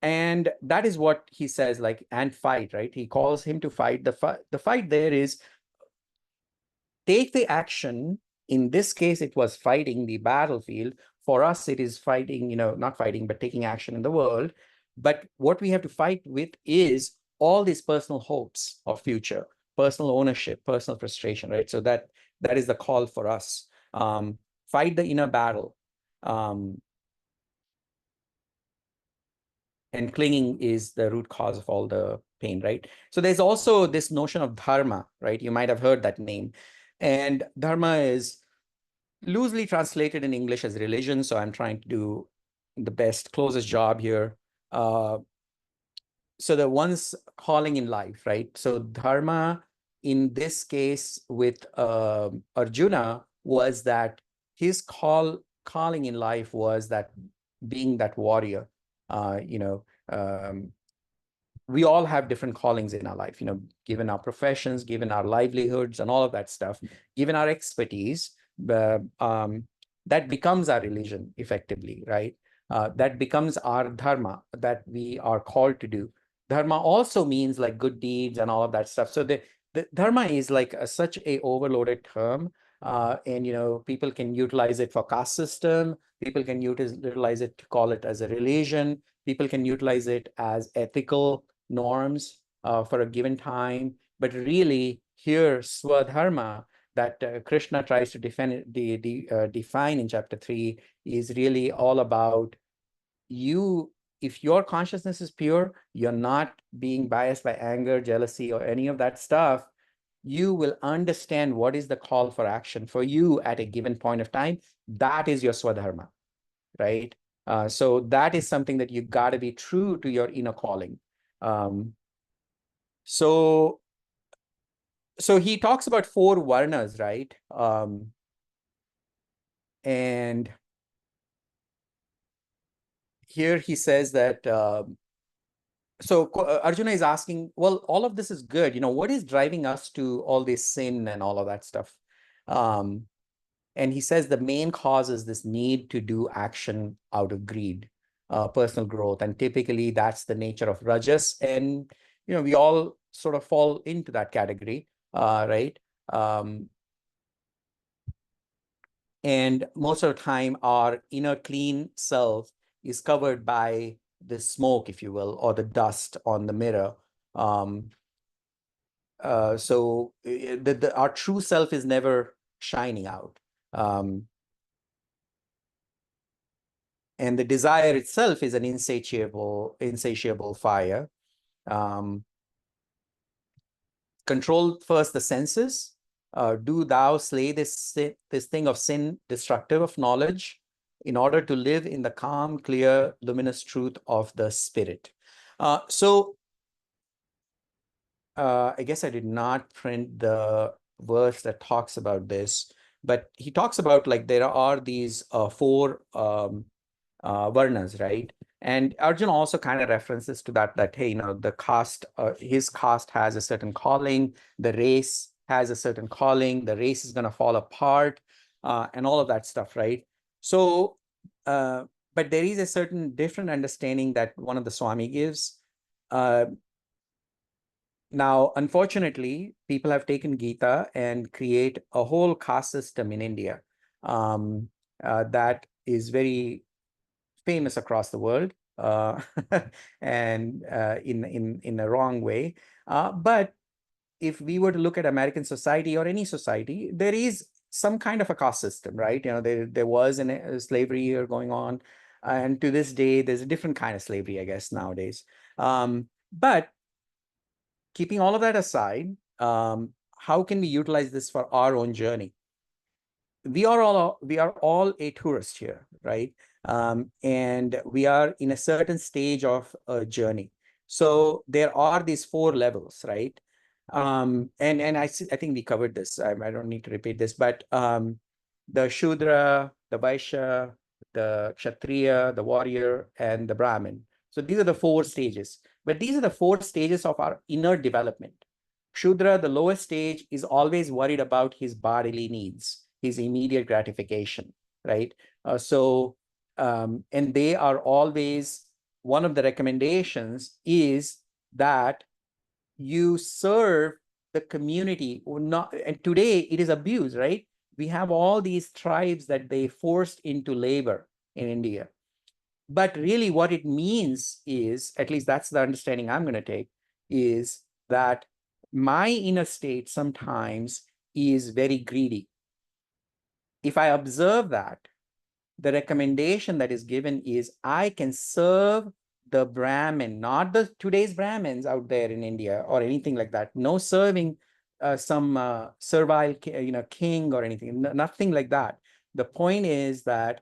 And that is what he says, like, and fight, right? He calls him to fight. The fight there is take the action. In this case, it was fighting the battlefield. For us, it is fighting, not fighting, but taking action in the world. But what we have to fight with is all these personal hopes of future, personal ownership, personal frustration, right? So that is the call for us. Fight the inner battle. And clinging is the root cause of all the pain, right? So there's also this notion of dharma, right? You might have heard that name. And dharma is loosely translated in English as religion. So I'm trying to do the best, closest job here. So the one's calling in life, right? So dharma in this case with Arjuna was that his calling in life was that being that warrior. We all have different callings in our life, given our professions, given our livelihoods and all of that stuff, given our expertise, that becomes our religion effectively, right? That becomes our dharma that we are called to do. Dharma also means like good deeds and all of that stuff. So the dharma is like such a overloaded term. And people can utilize it for caste system. People can utilize it to call it as a religion. People can utilize it as ethical norms for a given time. But really, here, swadharma, that Krishna tries to define in chapter 3 is really all about you. If your consciousness is pure, you're not being biased by anger, jealousy, or any of that stuff, you will understand what is the call for action for you at a given point of time. That is your swadharma, right? So that is something that you got to be true to your inner calling. So he talks about 4 varnas, right? And here he says that, so Arjuna is asking, well, all of this is good. What is driving us to all this sin and all of that stuff? And he says the main cause is this need to do action out of greed, personal growth. And typically that's the nature of rajas. And, we all sort of fall into that category, right? And most of the time, our inner clean self is covered by the smoke, if you will, or the dust on the mirror. So our true self is never shining out. And the desire itself is an insatiable fire. Control first the senses. Do thou slay this thing of sin, destructive of knowledge, in order to live in the calm, clear, luminous truth of the spirit. So I guess I did not print the verse that talks about this, but he talks about like there are these 4 varnas, right? And Arjuna also kind of references to that, hey, the caste, his caste has a certain calling, the race has a certain calling, the race is going to fall apart, and all of that stuff, right? So, but there is a certain different understanding that one of the Swami gives. Now, unfortunately, people have taken Gita and create a whole caste system in India that is very famous across the world, and in a wrong way. But if we were to look at American society or any society, there is some kind of a caste system, right? There was a slavery here going on. And to this day, there's a different kind of slavery, I guess, nowadays. But keeping all of that aside, how can we utilize this for our own journey? We are all a tourist here, right? And we are in a certain stage of a journey. So there are these 4 levels, right? And I think we covered this. I don't need to repeat this, but the Shudra, the Vaishya, the Kshatriya, the warrior, and the Brahmin. So these are the 4 stages. But these are the 4 stages of our inner development. Shudra, the lowest stage, is always worried about his bodily needs, his immediate gratification, right? And they are always, one of the recommendations is that you serve the community or not. And today it is abused, right? We have all these tribes that they forced into labor in India. But really what it means is, at least that's the understanding I'm going to take, is that my inner state sometimes is very greedy. If I observe that, the recommendation that is given is I can serve the Brahmin, not the today's Brahmins out there in India or anything like that. No serving some servile, king or anything, nothing like that. The point is that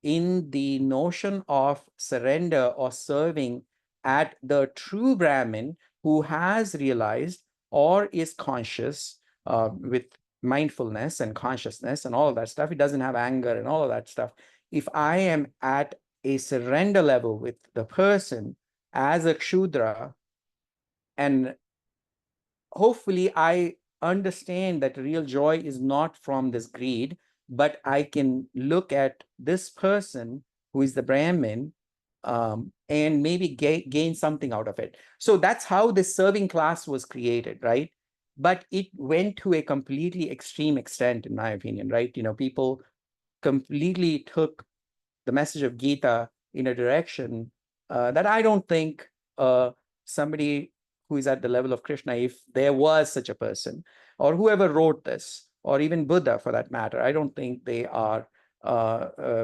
in the notion of surrender or serving at the true Brahmin who has realized or is conscious with mindfulness and consciousness and all of that stuff. It doesn't have anger and all of that stuff. If I am at a surrender level with the person as a Kshudra, and hopefully I understand that real joy is not from this greed, but I can look at this person who is the Brahmin and maybe gain something out of it. So that's how this serving class was created, right? But it went to a completely extreme extent, in my opinion, right? People completely took the message of Gita in a direction that I don't think somebody who is at the level of Krishna, if there was such a person, or whoever wrote this, or even Buddha for that matter, I don't think they are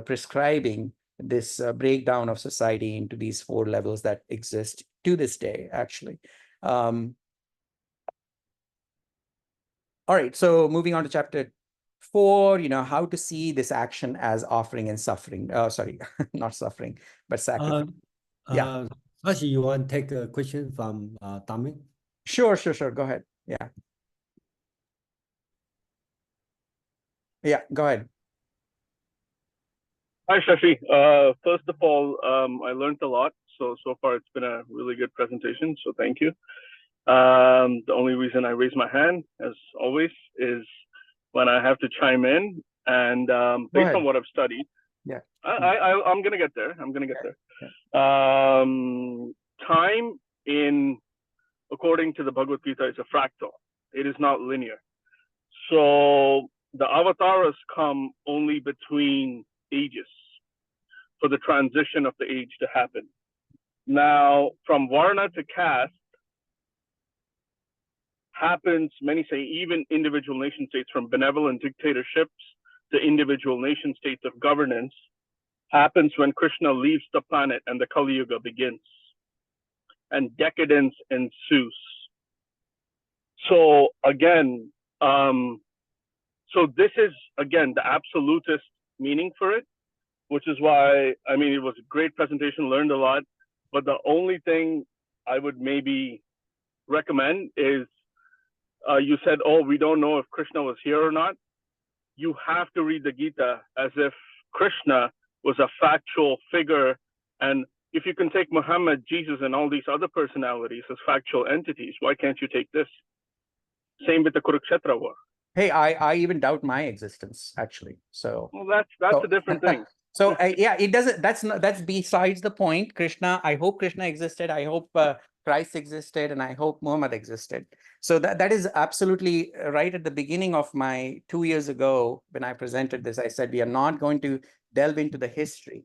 prescribing this breakdown of society into these 4 levels that exist to this day, actually. All right, so moving on to chapter 4, how to see this action as offering and suffering. Sorry, not suffering, but sacrifice. Yeah. Actually, you want to take a question from Tamil? Sure. Go ahead. Yeah, go ahead. Hi, Shashi. First of all, I learned a lot. So far it's been a really good presentation. So thank you. The only reason I raise my hand, as always, is when I have to chime in. And based on what I've studied, yeah, I'm gonna get there. Yeah. Time according to the Bhagavad Gita, is a fractal. It is not linear. So the avatars come only between ages for the transition of the age to happen. Now, from Varna to caste happens, many say, even individual nation states, from benevolent dictatorships to individual nation states of governance, happens when Krishna leaves the planet and the Kali Yuga begins, and decadence ensues. So again, so this is, again, the absolutist meaning for it, which is why, I mean, it was a great presentation, learned a lot, but the only thing I would maybe recommend is, you said, oh, we don't know if Krishna was here or not. You have to read the Gita as if Krishna was a factual figure. And if you can take Muhammad, Jesus, and all these other personalities as factual entities, why can't you take this? Same with the Kurukshetra war. Hey, I even doubt my existence, actually. So well, that's a different thing. So yeah, it doesn't. That's besides the point. Krishna. I hope Krishna existed. I hope Christ existed, and I hope Muhammad existed. So that is absolutely right. At the beginning of my 2 years ago, when I presented this, I said we are not going to delve into the history.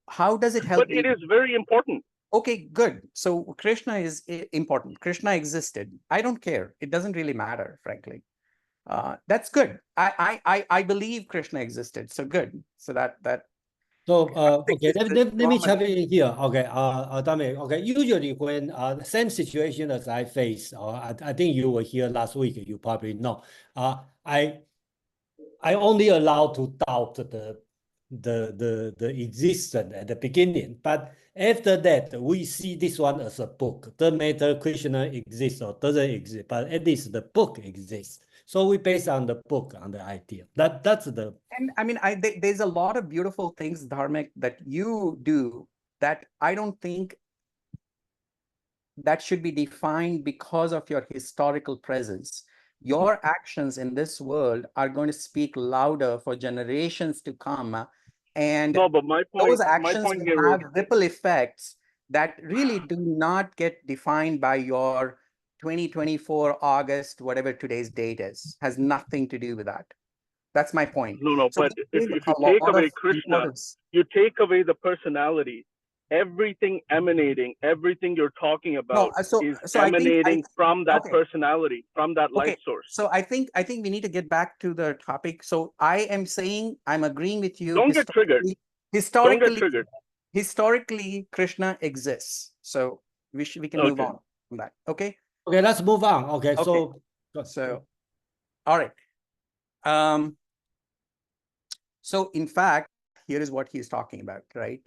How does it help? But it is very important. Okay, good. So Krishna is important. Krishna existed. I don't care. It doesn't really matter, frankly. That's good. I believe Krishna existed. So good. So that So, okay, It's let me common. chime in here. Okay, Dominic, okay, usually when the same situation as I face, I think you were here last week, you probably know. I only allowed to doubt the existence at the beginning, but after that, we see this one as a book. Doesn't matter Krishna exists or doesn't exist, but at least the book exists. So we base on the book, on the idea. That's the And I mean, there's a lot of beautiful things, Dharmic, that you do that I don't think that should be defined because of your historical presence. Your actions in this world are going to speak louder for generations to come. And No, but those my actions point will here is have ripple effects that really do not get defined by your 2024 August, whatever today's date is, has nothing to do with that. That's my point. no. So But we give if you a take lot away of Krishna, importance. you take away the personality. Everything emanating, everything you're talking No, about so is I think emanating from that okay. personality, from that light Okay, source. so I think we need to get back to the topic. So I am saying I'm agreeing with you. Don't get triggered. Don't get Historically, triggered. historically, Krishna exists. So we can move Okay. on from that. Okay. okay. Let's move on. Okay, Okay. so So all right. So in fact, here is what he's talking about, right?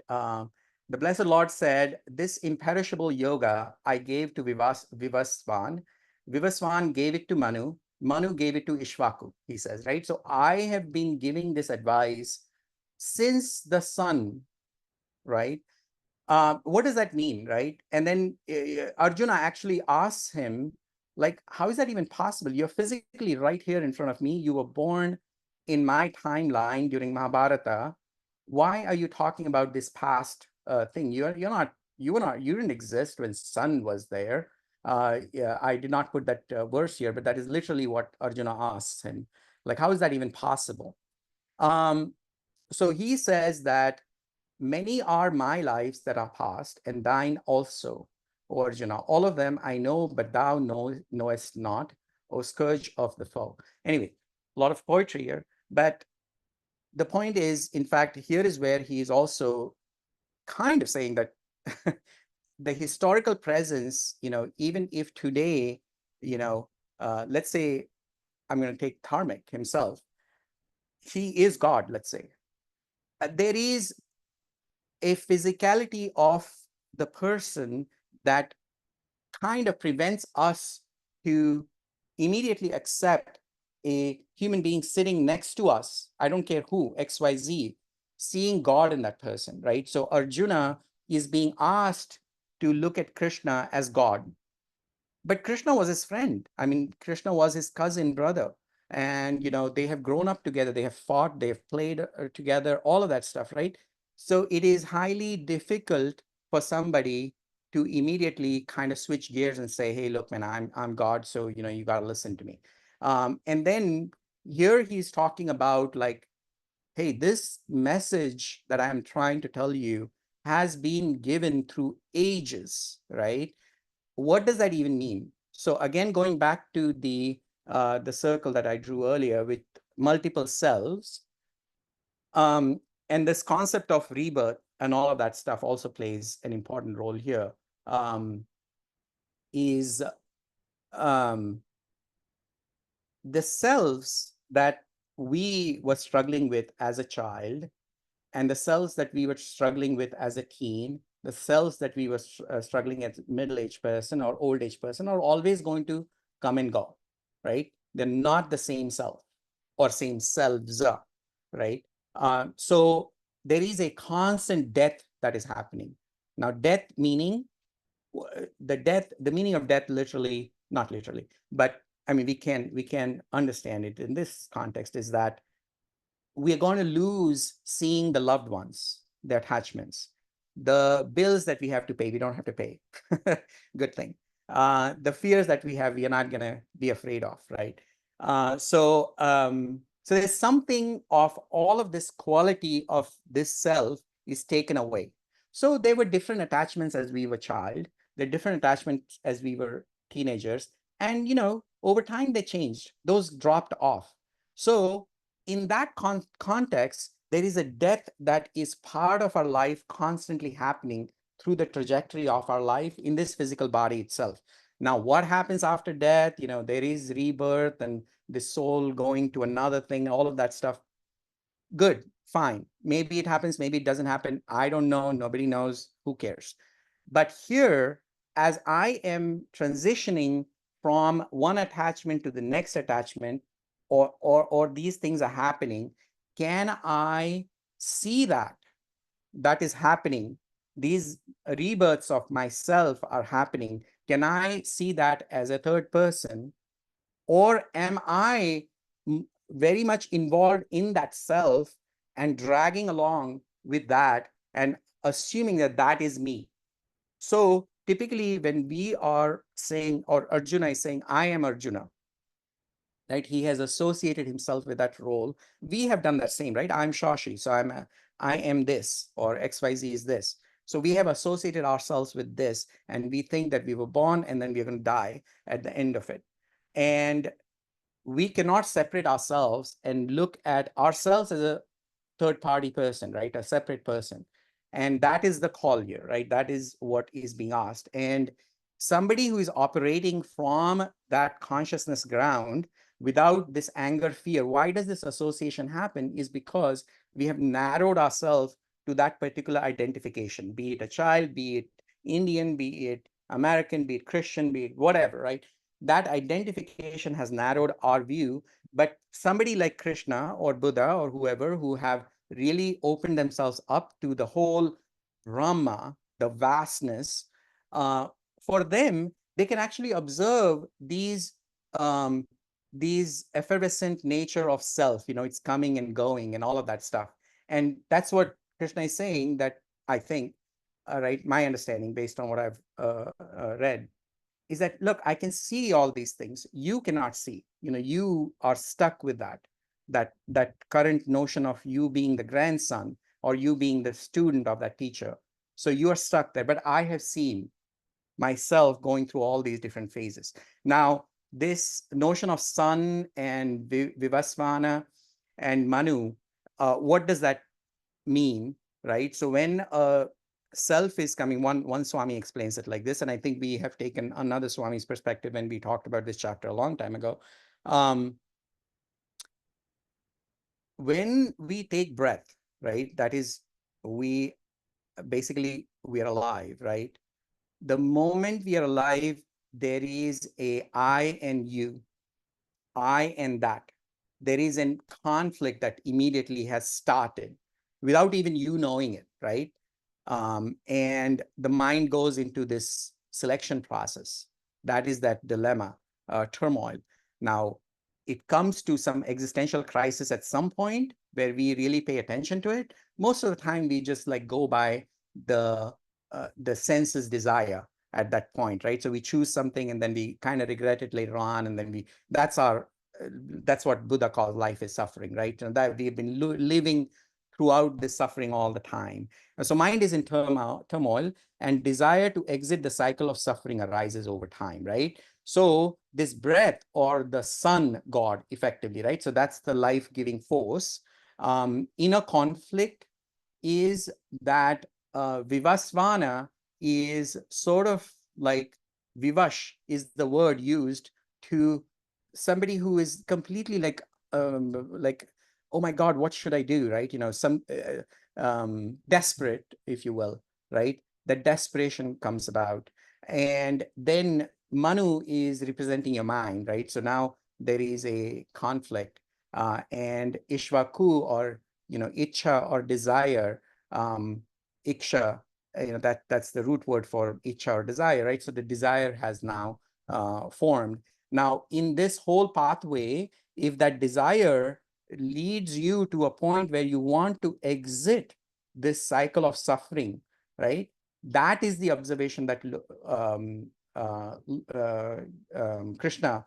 The Blessed Lord said, "This imperishable yoga I gave to Vivasvan. Vivasvan gave it to Manu. Manu gave it to Ishvaku," he says, right? So I have been giving this advice since the sun, right? What does that mean, right? And then Arjuna actually asks him, like, how is that even possible? You're physically right here in front of me. You were born in my timeline during Mahabharata. Why are you talking about this past thing? You didn't exist when sun was there. Yeah, I did not put that verse here, but that is literally what Arjuna asks him. Like, how is that even possible? Um, so he says that many are my lives that are past, and thine also, O Arjuna. All of them I know, but thou knowest not, O scourge of the foe. Anyway, a lot of poetry here, but the point is, in fact, here is where he is also kind of saying that the historical presence, even if today, let's say I'm going to take Dharmic himself, he is God, let's say. There is a physicality of the person that kind of prevents us to immediately accept a human being sitting next to us. I don't care who, XYZ, seeing God in that person, right? So Arjuna is being asked to look at Krishna as God. But Krishna was his friend. I mean, Krishna was his cousin brother. And, they have grown up together. They have fought, they have played together, all of that stuff, right? So it is highly difficult for somebody to immediately kind of switch gears and say, hey, look, man, I'm God. So, you got to listen to me. And then here he's talking about like, hey, this message that I'm trying to tell you has been given through ages, right? What does that even mean? So again, going back to the circle that I drew earlier with multiple selves, and this concept of rebirth and all of that stuff also plays an important role here. Is the selves that we were struggling with as a child and the selves that we were struggling with as a teen, the selves that we were struggling as middle-aged person or old-age person are always going to come and go, right? They're not the same self or same selves, right? So there is a constant death that is happening. Now, death meaning the meaning of death literally, not literally, but I mean, we can understand it in this context is that we're going to lose seeing the loved ones, the attachments, the bills that we have to pay, we don't have to pay. Good thing. The fears that we have, we are not going to be afraid of, right? So there's something of all of this quality of this self is taken away. So there were different attachments as we were child, there are different attachments as we were teenagers, and over time they changed. Those dropped off. So in that context, there is a death that is part of our life constantly happening through the trajectory of our life in this physical body itself. Now, what happens after death? There is rebirth and the soul going to another thing, all of that stuff. Good, fine. Maybe it happens, maybe it doesn't happen. I don't know. Nobody knows. Who cares? But here, as I am transitioning from one attachment to the next attachment, or these things are happening, can I see that is happening? These rebirths of myself are happening. Can I see that as a third person? Or am I very much involved in that self and dragging along with that and assuming that that is me? So typically when we are saying, or Arjuna is saying, I am Arjuna, right? He has associated himself with that role. We have done that same, right? I'm Shashi, so I am this, or XYZ is this. So we have associated ourselves with this, and we think that we were born and then we're going to die at the end of it. And we cannot separate ourselves and look at ourselves as a third party person, right? A separate person. And that is the call here, right? That is what is being asked. And somebody who is operating from that consciousness ground without this anger, fear, why does this association happen? Is because we have narrowed ourselves to that particular identification, be it a child, be it Indian, be it American, be it Christian, be it whatever, right? That identification has narrowed our view. But somebody like Krishna or Buddha or whoever who have really opened themselves up to the whole Brahma, the vastness, for them, they can actually observe these effervescent nature of self, it's coming and going and all of that stuff. And that's what Krishna is saying, that I think, right, my understanding based on what I've read, is that, look, I can see all these things. You cannot see. You are stuck with that current notion of you being the grandson or you being the student of that teacher. So you are stuck there. But I have seen myself going through all these different phases. Now, this notion of sun and Vivasvana and Manu, what does that mean, right? So when self is coming, one Swami explains it like this, and I think we have taken another Swami's perspective when we talked about this chapter a long time ago. When we take breath, right, that is, we are alive, right? The moment we are alive, there is a I and you, I and that. There is a conflict that immediately has started without even you knowing it, right? And the mind goes into this selection process. That is that dilemma, turmoil. Now, it comes to some existential crisis at some point where we really pay attention to it. Most of the time, we just like go by the senses desire at that point, right? So we choose something and then we kind of regret it later on, and then that's what Buddha calls life is suffering, right? And that we've been living throughout this suffering all the time. So mind is in turmoil, and desire to exit the cycle of suffering arises over time, right? So this breath, or the sun god, effectively, right? So that's the life-giving force. In a conflict is that Vivasvana is sort of like, Vivash is the word used to somebody who is completely like, oh my God, what should I do, right? Some desperate, if you will, right? That desperation comes about. And then Manu is representing your mind, right? So now there is a conflict. And Ishvaku, or, Ichha or desire, Iksha, that's the root word for Ichha or desire, right? So the desire has now formed. Now, in this whole pathway, if that desire leads you to a point where you want to exit this cycle of suffering, right? That is the observation that Krishna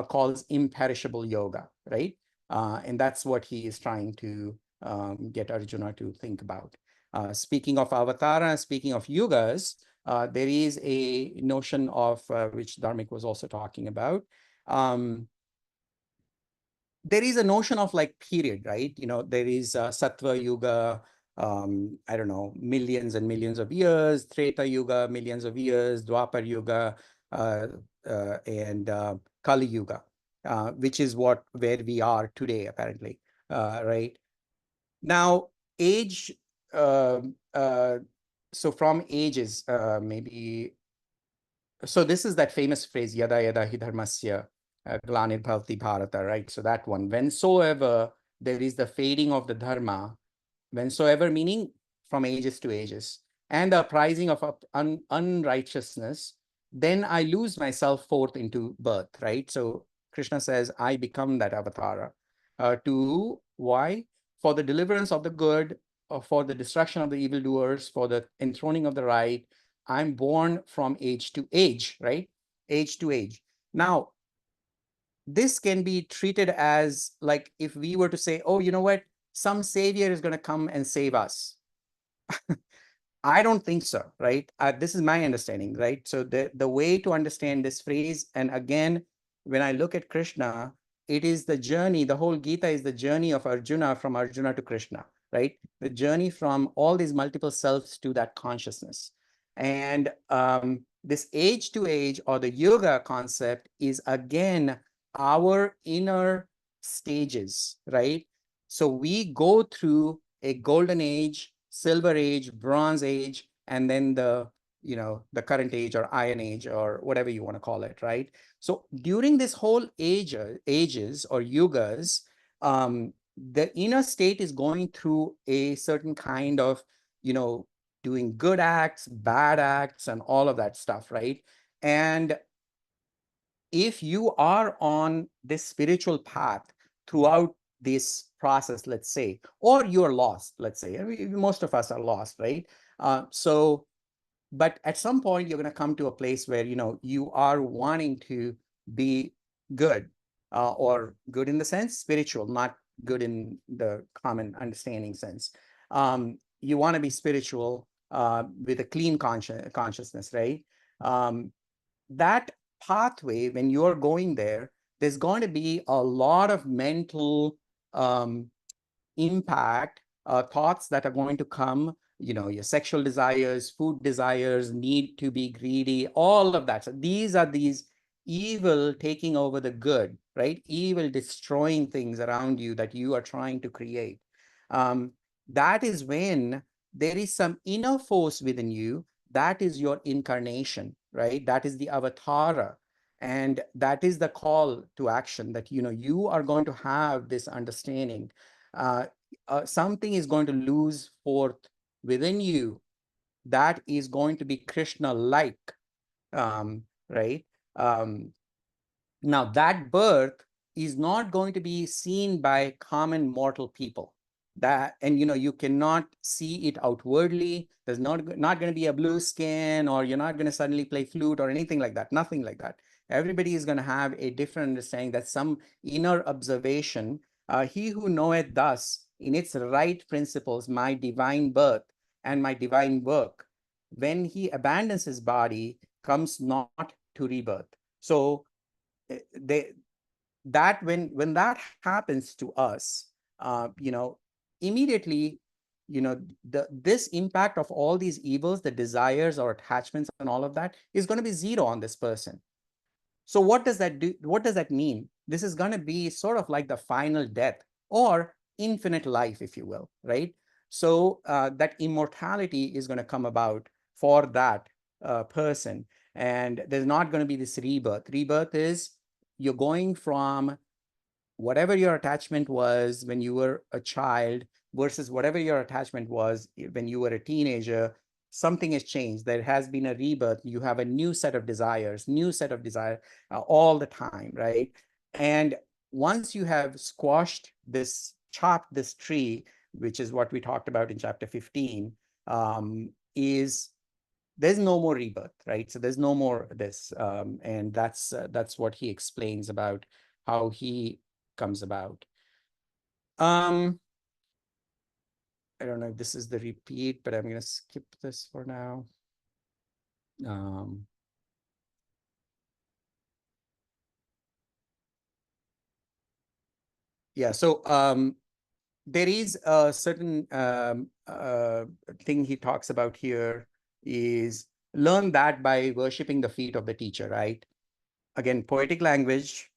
calls imperishable yoga, right? And that's what he is trying to get Arjuna to think about. Speaking of avatara, speaking of yugas, there is a notion of which Dharmik was also talking about. there is a notion of like period, right? There is Sattva Yuga, I don't know, millions and millions of years, Treta Yuga, millions of years, Dwapar Yuga, and Kali Yuga, which is where we are today, apparently, right? Now, age, so from ages, maybe, so this is that famous phrase, yada yada hi dharmasya glanirбhavati bharata, right? So that one, whensoever there is the fading of the dharma, whensoever meaning from ages to ages, and the uprising of unrighteousness, then I lose myself forth into birth, right? So Krishna says, I become that avatara. To why? For the deliverance of the good, for the destruction of the evildoers, for the enthroning of the right. I'm born from age to age, right? Age to age. Now, this can be treated as like if we were to say, oh, you know what? Some savior is going to come and save us. I don't think so, right? This is my understanding, right? So the way to understand this phrase, and again, when I look at Krishna, it is the journey, the whole Gita is the journey of Arjuna, from Arjuna to Krishna, right? The journey from all these multiple selves to that consciousness. And this age to age, or the yoga concept, is again our inner stages, right? So we go through a golden age, silver age, bronze age, and then the current age, or iron age, or whatever you want to call it, right? So during this whole ages or yugas, the inner state is going through a certain kind of, doing good acts, bad acts, and all of that stuff, right? And if you are on this spiritual path throughout this process, let's say, or you're lost, let's say, I mean, most of us are lost, right? But at some point, you're going to come to a place where, you are wanting to be good, or good in the sense spiritual, not good in the common understanding sense. You want to be spiritual, with a clean consciousness, right? That pathway, when you're going there, there's going to be a lot of mental impact, thoughts that are going to come, your sexual desires, food desires, need to be greedy, all of that. So these evil taking over the good, right? Evil destroying things around you that you are trying to create. That is when there is some inner force within you. That is your incarnation, right? That is the avatara. And that is the call to action, that, you are going to have this understanding. Something is going to lose forth within you that is going to be Krishna-like, right? Um, Now, that birth is not going to be seen by common mortal people. And you cannot see it outwardly. There's not going to be a blue skin, or you're not going to suddenly play flute or anything like that. Nothing like that. Everybody is going to have a different understanding, that some inner observation. He who knoweth thus in its right principles my divine birth and my divine work, when he abandons his body, comes not to rebirth. So they that when that happens to us, immediately, this impact of all these evils, the desires or attachments and all of that, is going to be zero on this person. So what does that do? What does that mean? This is going to be sort of like the final death, or infinite life, if you will, right? So that immortality is going to come about for that person. And there's not going to be this rebirth. Rebirth is, you're going from whatever your attachment was when you were a child versus whatever your attachment was when you were a teenager. Something has changed. There has been a rebirth. You have a new set of desires, all the time, right? And once you have squashed this, chopped this tree, which is what we talked about in chapter 15, is there's no more rebirth, right? So there's no more this, and that's what he explains about how he comes about. I don't know if this is the repeat, but I'm going to skip this for now. Yeah. So there is a certain thing he talks about here is learn that by worshiping the feet of the teacher, right? Again, poetic language.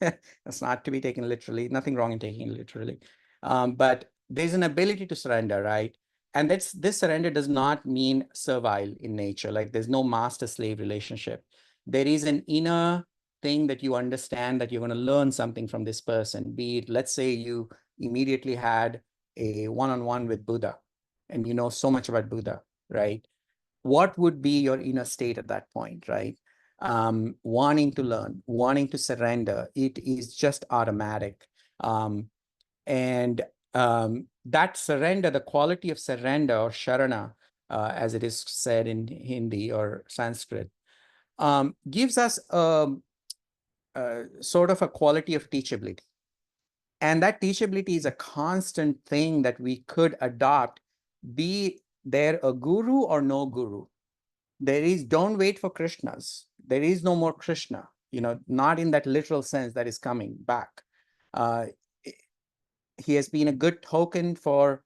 That's not to be taken literally. Nothing wrong in taking it literally. But there's an ability to surrender, right? And this surrender does not mean servile in nature. Like there's no master-slave relationship. There is an inner thing that you understand that you're going to learn something from this person. Be it, let's say you immediately had a one-on-one with Buddha and you know so much about Buddha, right? What would be your inner state at that point, right? Wanting to learn, wanting to surrender. It is just automatic. And that surrender, the quality of surrender or sharana, as it is said in Hindi or Sanskrit, gives us sort of a quality of teachability. And that teachability is a constant thing that we could adopt, be there a guru or no guru. Don't wait for Krishnas. There is no more Krishna, not in that literal sense that is coming back. Uh, he has been a good token for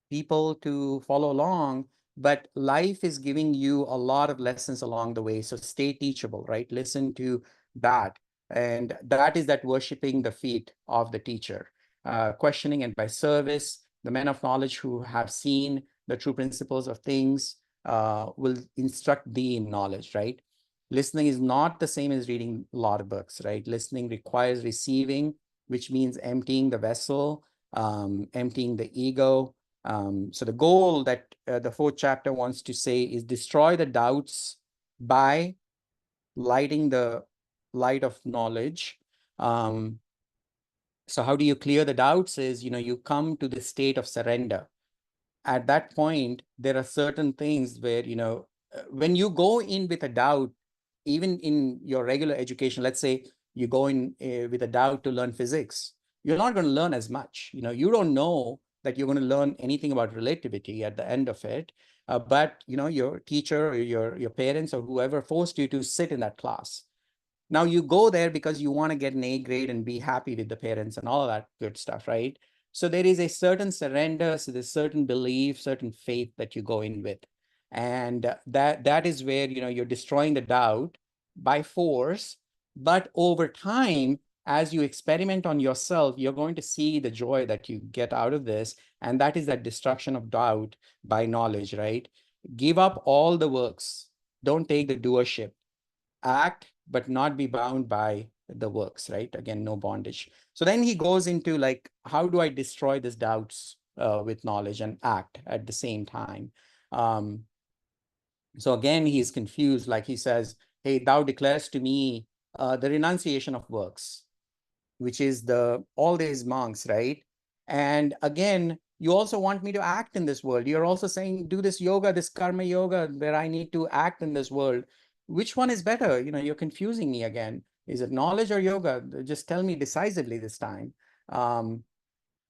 people to follow along, but life is giving you a lot of lessons along the way. So stay teachable, right? Listen to that. And that is that worshiping the feet of the teacher, questioning and by service, the men of knowledge who have seen the true principles of things will instruct thee in knowledge, right? Listening is not the same as reading a lot of books, right? Listening requires receiving, which means emptying the vessel, emptying the ego. So the goal that the fourth chapter wants to say is destroy the doubts by lighting the light of knowledge. So how do you clear the doubts is, you come to the state of surrender. At that point, there are certain things where, when you go in with a doubt, even in your regular education, let's say you go in with a doubt to learn physics, you're not going to learn as much. You don't know that you're going to learn anything about relativity at the end of it. But, your teacher or your parents or whoever forced you to sit in that class. Now you go there because you want to get an A grade and be happy with the parents and all of that good stuff, right? So there is a certain surrender, so there's certain belief, certain faith that you go in with. And that is where, you're destroying the doubt by force. But over time, as you experiment on yourself, you're going to see the joy that you get out of this. And that is that destruction of doubt by knowledge, right? Give up all the works. Don't take the doership. Act, but not be bound by the works, right? Again, no bondage. So then he goes into like, how do I destroy these doubts with knowledge and act at the same time? So again, he's confused. Like he says, hey, thou declares to me the renunciation of works, which is all these monks, right? And again, you also want me to act in this world. You're also saying, do this yoga, this karma yoga, where I need to act in this world. Which one is better? You're confusing me again. Is it knowledge or yoga? Just tell me decisively this time.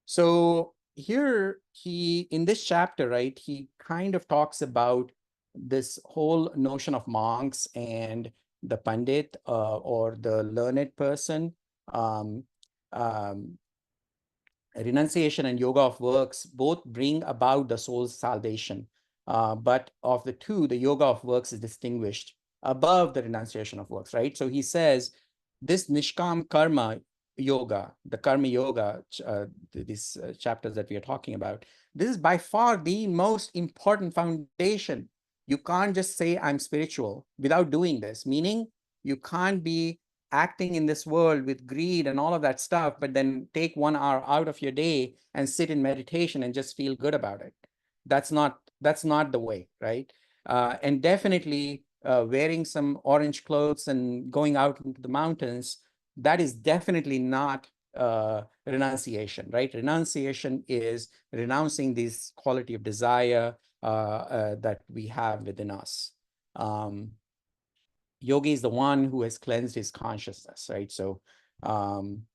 So here in this chapter, right, he kind of talks about this whole notion of monks and the pandit or the learned person. Um, um, Renunciation and yoga of works both bring about the soul's salvation. But of the two, the yoga of works is distinguished above the renunciation of works, right? So he says this Nishkam karma yoga, the karma yoga, these chapters that we are talking about, this is by far the most important foundation. You can't just say I'm spiritual without doing this, meaning you can't be acting in this world with greed and all of that stuff, but then take 1 hour out of your day and sit in meditation and just feel good about it. That's not the way, right? And definitely wearing some orange clothes and going out into the mountains, that is definitely not renunciation, right? Renunciation is renouncing this quality of desire that we have within us. Yogi is the one who has cleansed his consciousness, right? So I'm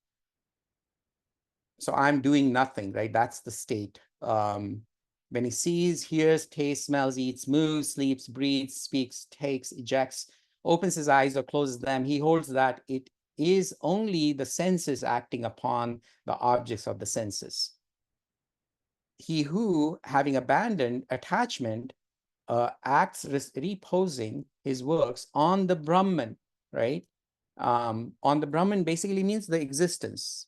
doing nothing, right? That's the state. When he sees, hears, tastes, smells, eats, moves, sleeps, breathes, speaks, takes, ejects, opens his eyes or closes them, he holds that it is only the senses acting upon the objects of the senses. He who, having abandoned attachment, acts reposing his works on the Brahman, right? On the Brahman basically means the existence,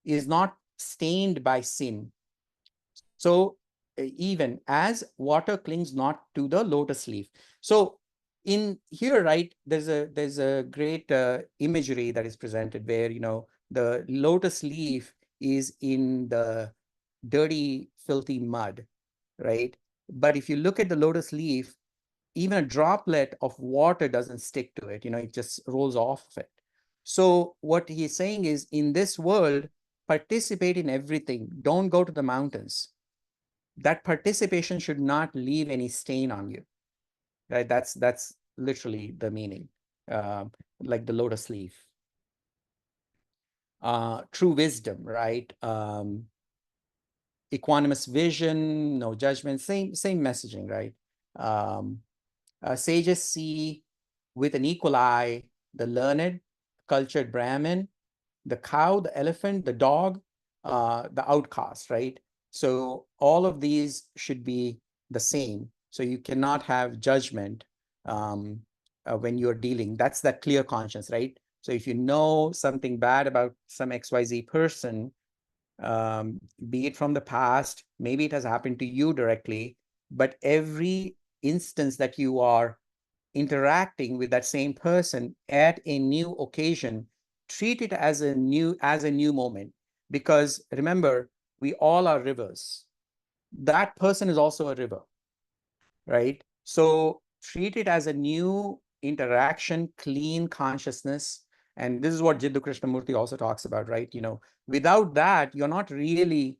is not stained by sin. So even as water clings not to the lotus leaf. So in here, right, there's a great imagery that is presented where, the lotus leaf is in the dirty, filthy mud, right? But if you look at the lotus leaf, even a droplet of water doesn't stick to it, it just rolls off of it. So what he's saying is, in this world, participate in everything. Don't go to the mountains. That participation should not leave any stain on you, right? That's literally the meaning, like the lotus leaf. True wisdom, right? Equanimous vision, no judgment, same messaging, right? Sages see with an equal eye the learned, cultured Brahmin, the cow, the elephant, the dog, the outcast, right? So all of these should be the same. So you cannot have judgment when you're dealing. That's that clear conscience, right? So if you know something bad about some XYZ person, be it from the past, maybe it has happened to you directly, but every instance that you are interacting with that same person at a new occasion, treat it as a new moment. Because remember, we all are rivers. That person is also a river, right? So treat it as a new interaction, clean consciousness. And this is what Jiddu Krishnamurti also talks about, right? Without that, you're not really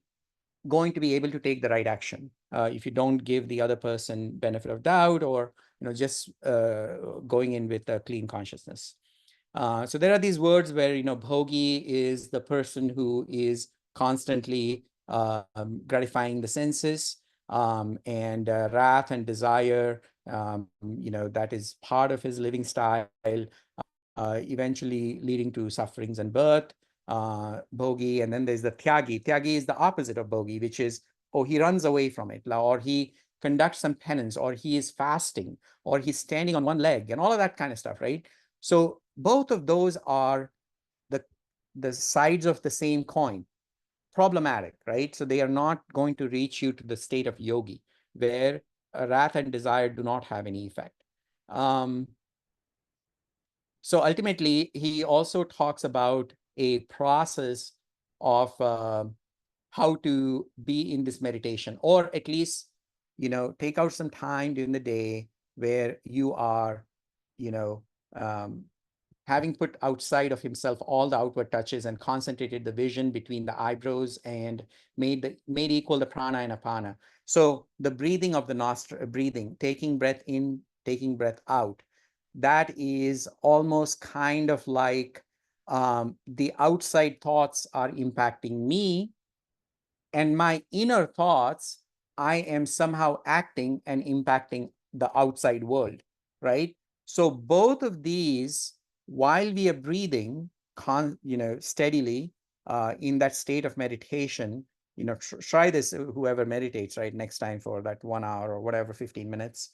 going to be able to take the right action if you don't give the other person benefit of doubt, or just going in with a clean consciousness. So there are these words where bhogi is the person who is constantly gratifying the senses, and wrath and desire, that is part of his living style, eventually leading to sufferings and birth. Bhogi, and then there's the tyagi. Tyagi is the opposite of bhogi, which is, oh, he runs away from it, or he conducts some penance, or he is fasting, or he's standing on one leg, and all of that kind of stuff, right? So both of those are the sides of the same coin, problematic, right? So they are not going to reach you to the state of yogi, where wrath and desire do not have any effect. So ultimately, he also talks about a process of how to be in this meditation, or at least, take out some time during the day where you are, um, having put outside of himself all the outward touches and concentrated the vision between the eyebrows, and made equal the prana and apana. So the breathing of the nostril, breathing, taking breath in, taking breath out, that is almost kind of like the outside thoughts are impacting me, and my inner thoughts, I am somehow acting and impacting the outside world, right? So both of these, while we are breathing, steadily, in that state of meditation, try this, whoever meditates, right, next time for that 1 hour or whatever, 15 minutes.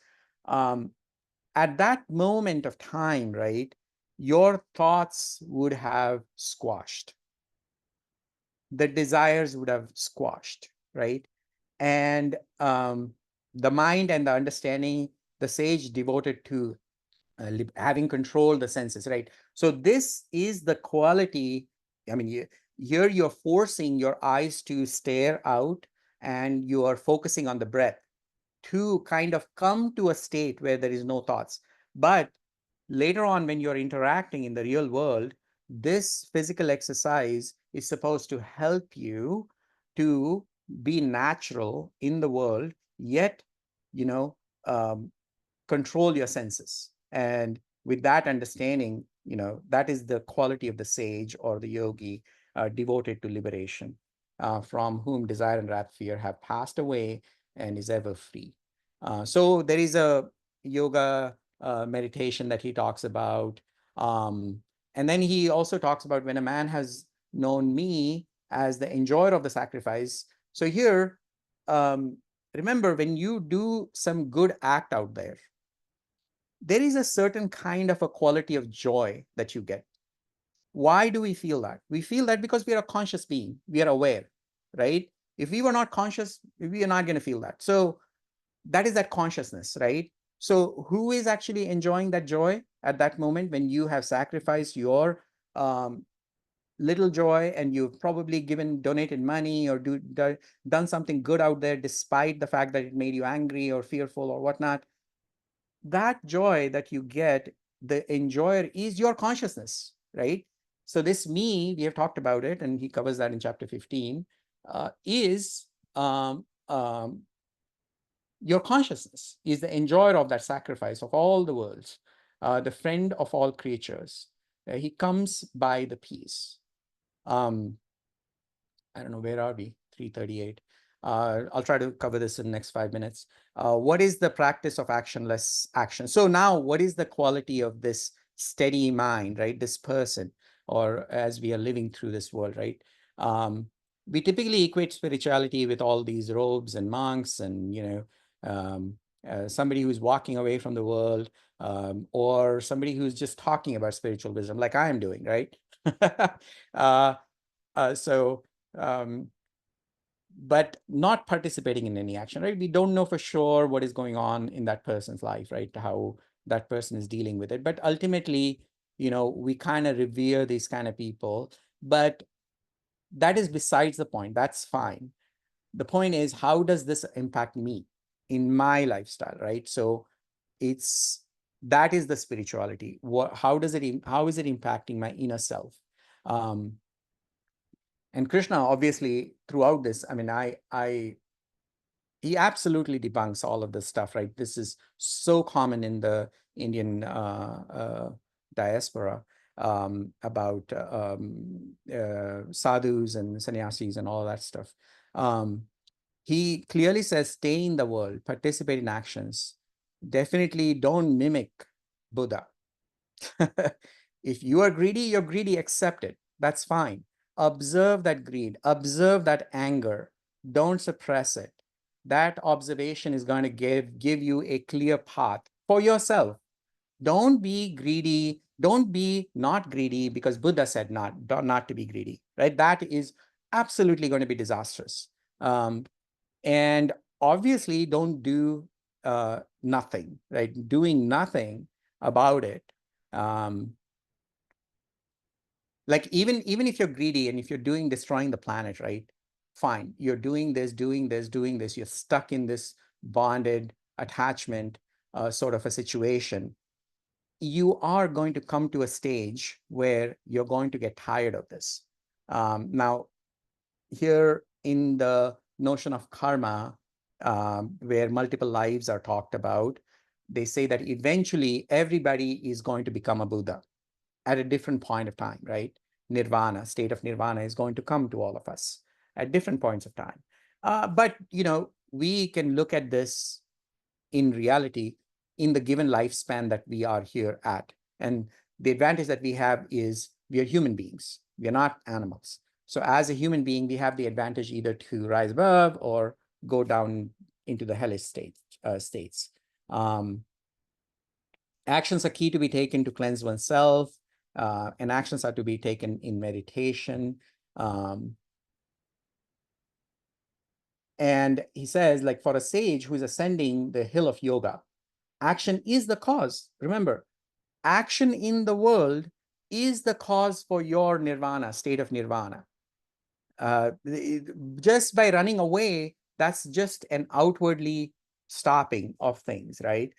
At that moment of time, right, your thoughts would have squashed. The desires would have squashed, right? And the mind and the understanding, the sage devoted to having control the senses, right? So this is the quality. I mean, here you're forcing your eyes to stare out, and you are focusing on the breath to kind of come to a state where there is no thoughts. But later on, when you're interacting in the real world, this physical exercise is supposed to help you to be natural in the world, yet, you know, um, control your senses. And with that understanding, that is the quality of the sage or the yogi, devoted to liberation, from whom desire and wrath, fear have passed away, and is ever free. So there is a yoga meditation that he talks about. And then he also talks about when a man has known me as the enjoyer of the sacrifice. So here, remember, when you do some good act out there, there is a certain kind of a quality of joy that you get. Why do we feel that? We feel that because we are a conscious being, we are aware, right? If we were not conscious, we are not going to feel that. So that is that consciousness, right? So who is actually enjoying that joy at that moment when you have sacrificed your little joy, and you've probably donated money or done something good out there despite the fact that it made you angry or fearful or whatnot? That joy that you get, the enjoyer is your consciousness, right? So this me, we have talked about it, and he covers that in chapter 15, is your consciousness, is the enjoyer of that sacrifice of all the worlds, the friend of all creatures. He comes by the peace. I don't know, where are we? 3:38. I'll try to cover this in the next 5 minutes. What is the practice of actionless action? So now, what is the quality of this steady mind, right? This person, or as we are living through this world, right? We typically equate spirituality with all these robes and monks and, somebody who's walking away from the world, or somebody who's just talking about spiritual wisdom, like I am doing, right? So but not participating in any action, right? We don't know for sure what is going on in that person's life, right? How that person is dealing with it. But ultimately, we kind of revere these kind of people, but that is besides the point. That's fine. The point is, how does this impact me in my lifestyle, right? So that is the spirituality. How is it impacting my inner self? And Krishna, obviously, throughout this, I mean, he absolutely debunks all of this stuff, right? This is so common in the Indian diaspora, about sadhus and sannyasis and all that stuff. He clearly says, stay in the world, participate in actions. Definitely don't mimic Buddha. If you are greedy, you're greedy, accept it. That's fine. Observe that greed, observe that anger. Don't suppress it. That observation is going to give you a clear path for yourself. Don't be greedy. Don't be not greedy because Buddha said not to be greedy, right? That is absolutely going to be disastrous. And obviously, don't do nothing, right? Doing nothing about it. Like even if you're greedy and if you're destroying the planet, right? Fine, you're doing this, you're stuck in this bonded attachment sort of a situation. You are going to come to a stage where you're going to get tired of this. Now, here in the notion of karma, where multiple lives are talked about, they say that eventually everybody is going to become a Buddha at a different point of time, right? Nirvana, state of nirvana is going to come to all of us at different points of time. But, we can look at this in reality in the given lifespan that we are here at. And the advantage that we have is we are human beings. We are not animals. So as a human being, we have the advantage either to rise above or go down into the hellish states. Actions are key to be taken to cleanse oneself, and actions are to be taken in meditation. And he says, like, for a sage who is ascending the hill of yoga, action is the cause. Remember, action in the world is the cause for your nirvana, state of nirvana. Just by running away, that's just an outwardly stopping of things, right?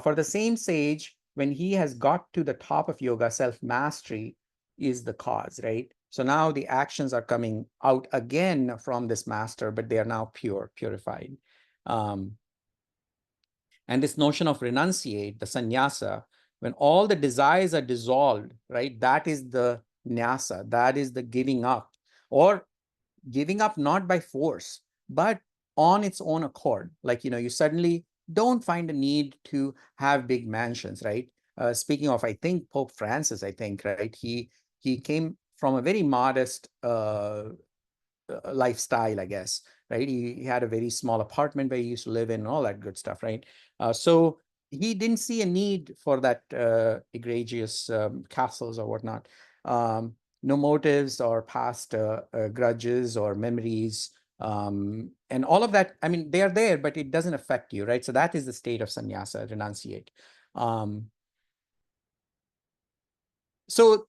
For the same sage, when he has got to the top of yoga, self-mastery is the cause, right? So now the actions are coming out again from this master, but they are now purified. And this notion of renunciate, the sannyasa, when all the desires are dissolved, right? That is the nyasa, that is the giving up, or giving up not by force, but on its own accord. Like, you suddenly don't find a need to have big mansions, right? speaking of, I think, Pope Francis, I think, right? He came from a very modest lifestyle, I guess, right? He had a very small apartment where he used to live in and all that good stuff, right? So he didn't see a need for that egregious castles or whatnot. No motives or past grudges or memories. And all of that, I mean, they are there, but it doesn't affect you, right? So that is the state of sannyasa, renunciate. So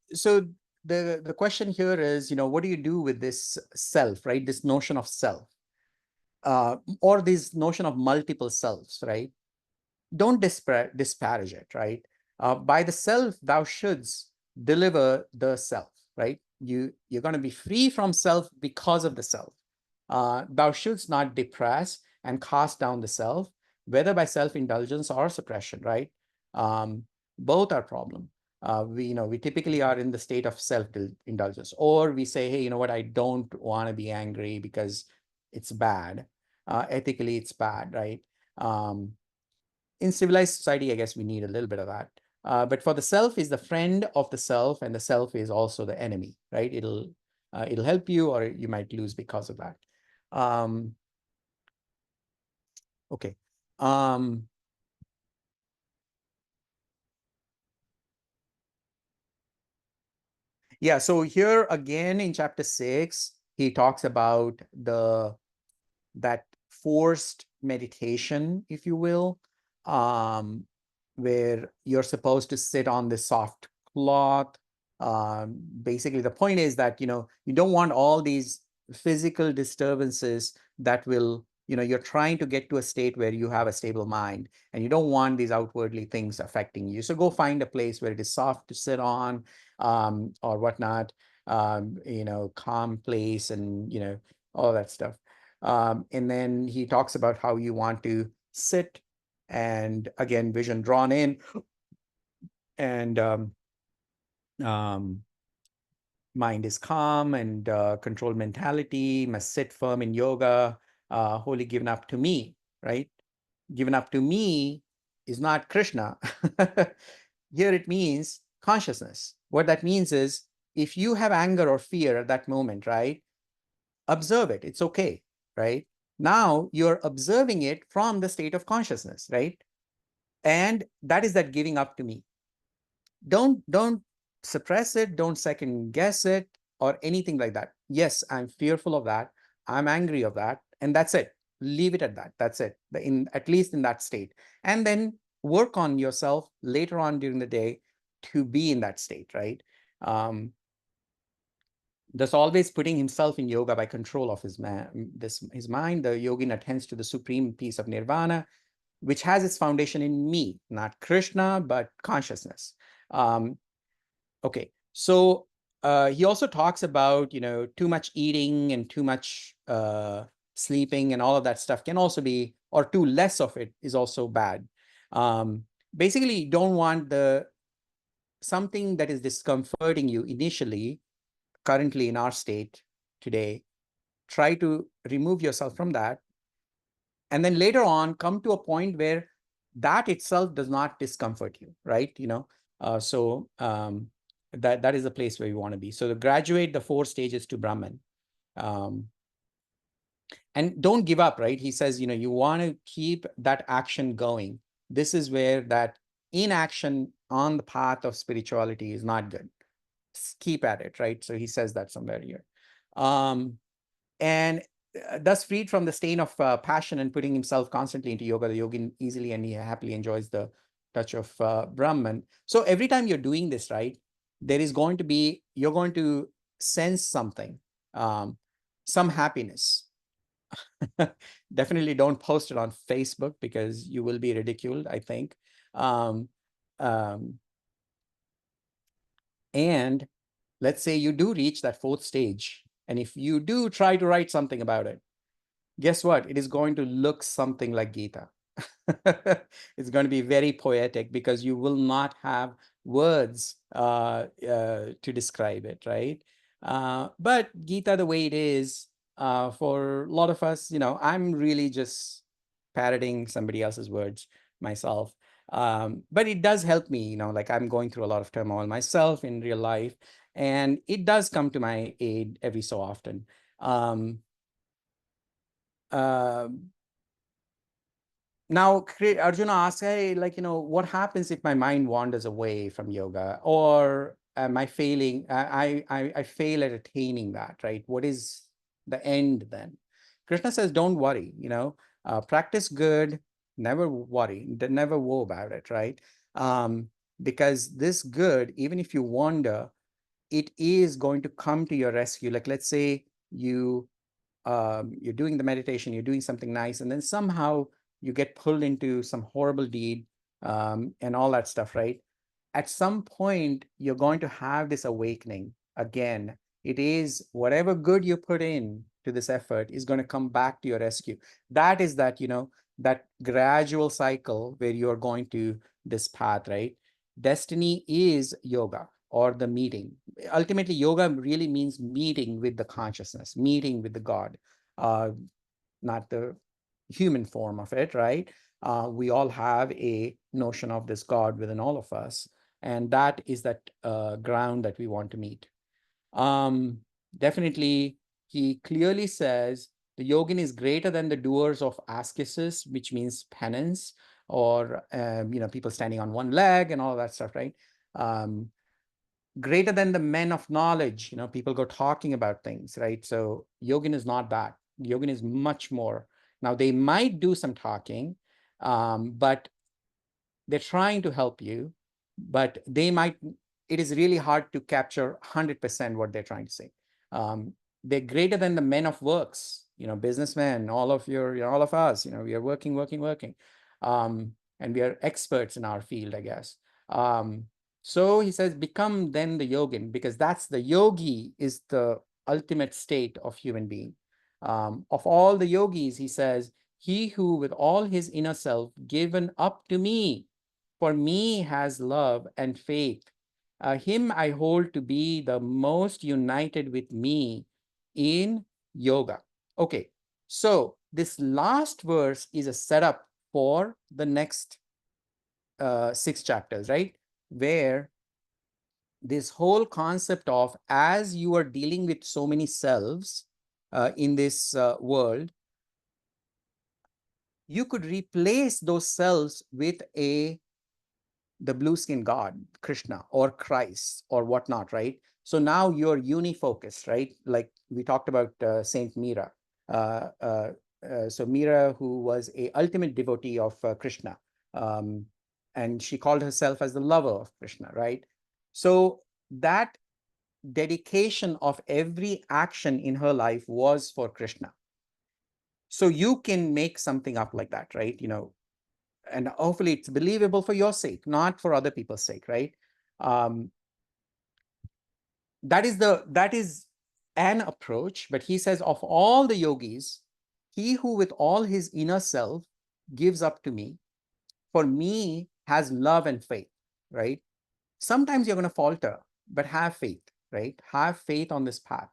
the question here is, what do you do with this self, right? This notion of self, or this notion of multiple selves, right? Don't disparage it, right? By the self, thou shouldst deliver the self, right? You're going to be free from self because of the self. Thou shouldst not depress and cast down the self, whether by self-indulgence or suppression, right? Both are problem. We typically are in the state of self-indulgence, or we say, hey, you know what, I don't want to be angry because it's bad. Ethically, it's bad, right? In civilized society, I guess we need a little bit of that. But for the self is the friend of the self, and the self is also the enemy, right? It'll help you, or you might lose because of that. Okay. Yeah, so here again in chapter 6, he talks about that forced meditation, if you will, where you're supposed to sit on the soft cloth. Basically, the point is that, you don't want all these physical disturbances that will, you're trying to get to a state where you have a stable mind, and you don't want these outwardly things affecting you. So go find a place where it is soft to sit on, or whatnot, calm place, and, all that stuff. And then he talks about how you want to sit, and again, vision drawn in, and mind is calm, and controlled mentality, must sit firm in yoga, wholly given up to me, right? Given up to me is not Krishna. Here it means consciousness. What that means is, if you have anger or fear at that moment, right? Observe it. It's okay, right? Now you're observing it from the state of consciousness, right? And that is that giving up to me. Don't suppress it. Don't second guess it or anything like that. Yes, I'm fearful of that. I'm angry of that, and that's it. Leave it at that. That's it. At least in that state, and then work on yourself later on during the day to be in that state, right? Thus always putting himself in yoga by control of his mind. The yogin attends to the supreme peace of nirvana, which has its foundation in me, not Krishna, but consciousness. Okay, so he also talks about, too much eating and too much sleeping and all of that stuff can also be, or too less of it is also bad. Basically, you don't want something that is discomforting you initially, currently in our state today. Try to remove yourself from that, and then later on come to a point where that itself does not discomfort you, right? So that is the place where you want to be. So to graduate the 4 stages to Brahman, and don't give up, right? He says, you want to keep that action going. This is where that inaction on the path of spirituality is not good. Keep at it, right? So he says that somewhere here. And thus freed from the stain of passion and putting himself constantly into yoga, the yogin easily and he happily enjoys the touch of Brahman. So every time you're doing this, right, you're going to sense something, some happiness. Definitely don't post it on Facebook because you will be ridiculed, I think. And let's say you do reach that 4th stage, and if you do try to write something about it, guess what? It is going to look something like Gita. It's going to be very poetic because you will not have words to describe it, right? But Gita, the way it is, for a lot of us, I'm really just parroting somebody else's words myself. But it does help me, like I'm going through a lot of turmoil myself in real life, and it does come to my aid every so often. Uh, Now, Arjuna asks, hey, what happens if my mind wanders away from yoga, or am I failing? I fail at attaining that, right? What is the end then? Krishna says, don't worry, practice good, never worry, never woe about it, right? Because this good, even if you wander, it is going to come to your rescue. Like, let's say you're doing the meditation, you're doing something nice, and then somehow you get pulled into some horrible deed, and all that stuff, right? At some point, you're going to have this awakening again. It is whatever good you put in to this effort is going to come back to your rescue. That is that gradual cycle where you're going to this path, right? Destiny is yoga, or the meeting. Ultimately, yoga really means meeting with the consciousness, meeting with the God, uh, not the human form of it, right? We all have a notion of this God within all of us, and that is that ground that we want to meet. Definitely, he clearly says the yogin is greater than the doers of ascesis, which means penance, or people standing on one leg and all that stuff, right? Greater than the men of knowledge, people go talking about things, right? So yogin is not that. Yogin is much more. Now, they might do some talking, but they're trying to help you, but it is really hard to capture 100% what they're trying to say. They're greater than the men of works, businessmen, all of us, we are working, and we are experts in our field, I guess. So he says, become then the yogin, because that's the yogi is the ultimate state of human being. Of all the yogis, he says, he who with all his inner self given up to me, for me has love and faith. Him I hold to be the most united with me in yoga. Okay, so this last verse is a setup for the next 6 chapters, right? Where this whole concept of, as you are dealing with so many selves in this world, you could replace those selves with the blue skin God, Krishna or Christ or whatnot, right? So now you're unifocused, right? Like we talked about Saint Mira. So Mira, who was a ultimate devotee of Krishna, and she called herself as the lover of Krishna, right? So that dedication of every action in her life was for Krishna. So you can make something up like that, right? And hopefully it's believable for your sake, not for other people's sake, right? That is an approach, but he says, of all the yogis, he who with all his inner self gives up to me, for me has love and faith, right? Sometimes you're going to falter, but have faith, right? Have faith on this path.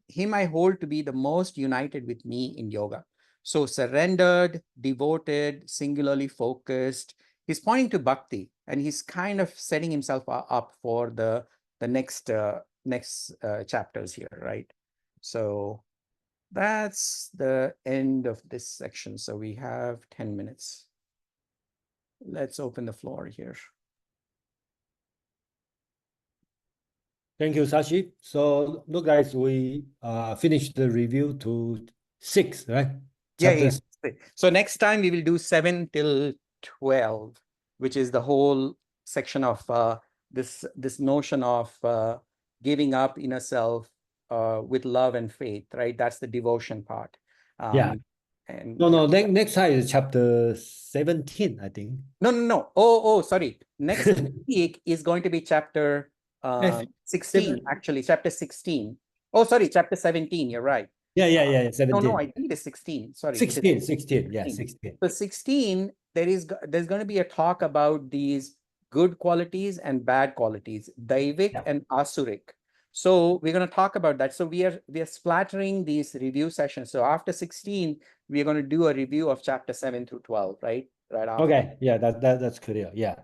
Him I hold to be the most united with me in yoga. So surrendered, devoted, singularly focused. He's pointing to bhakti, and he's kind of setting himself up for the next chapters here, right? So that's the end of this section. So we have 10 minutes. Let's open the floor here. Thank you, Sashi. So look, guys, we finished the review to 6, right? Yeah. Chapters. So next time we will do 7 till 12, which is the whole section of this notion of giving up inner self with love and faith, right? That's the devotion part. Yeah. And No, next time is chapter 17, I think. No. Oh, sorry. Next week is going to be chapter 16, actually, chapter 16. Oh, sorry, chapter 17. You're right. Yeah, No, 17. I think it is 16. Sorry. 16, yeah, 16. So 16, there's going to be a talk about these good qualities and bad qualities, Daivik and Asurik. So we're going to talk about that. So we are splattering these review sessions. So after 16, we're going to do a review of chapter 7 through 12, right? right after. Okay, yeah, that's clear. Yeah.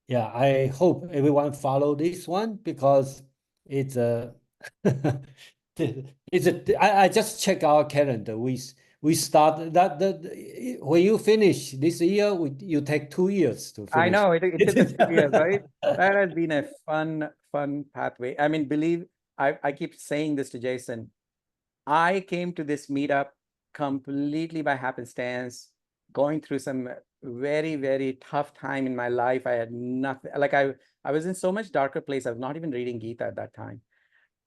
Yeah, I hope everyone follow this one because it's a I just check our calendar. We start when you finish this year, you take 2 years to I finish. know it took us 2 years, right? That has been a fun pathway. I mean, I keep saying this to Jason. I came to this meetup completely by happenstance, going through some very tough time in my life. I had nothing, like I was in so much darker place. I was not even reading Gita at that time.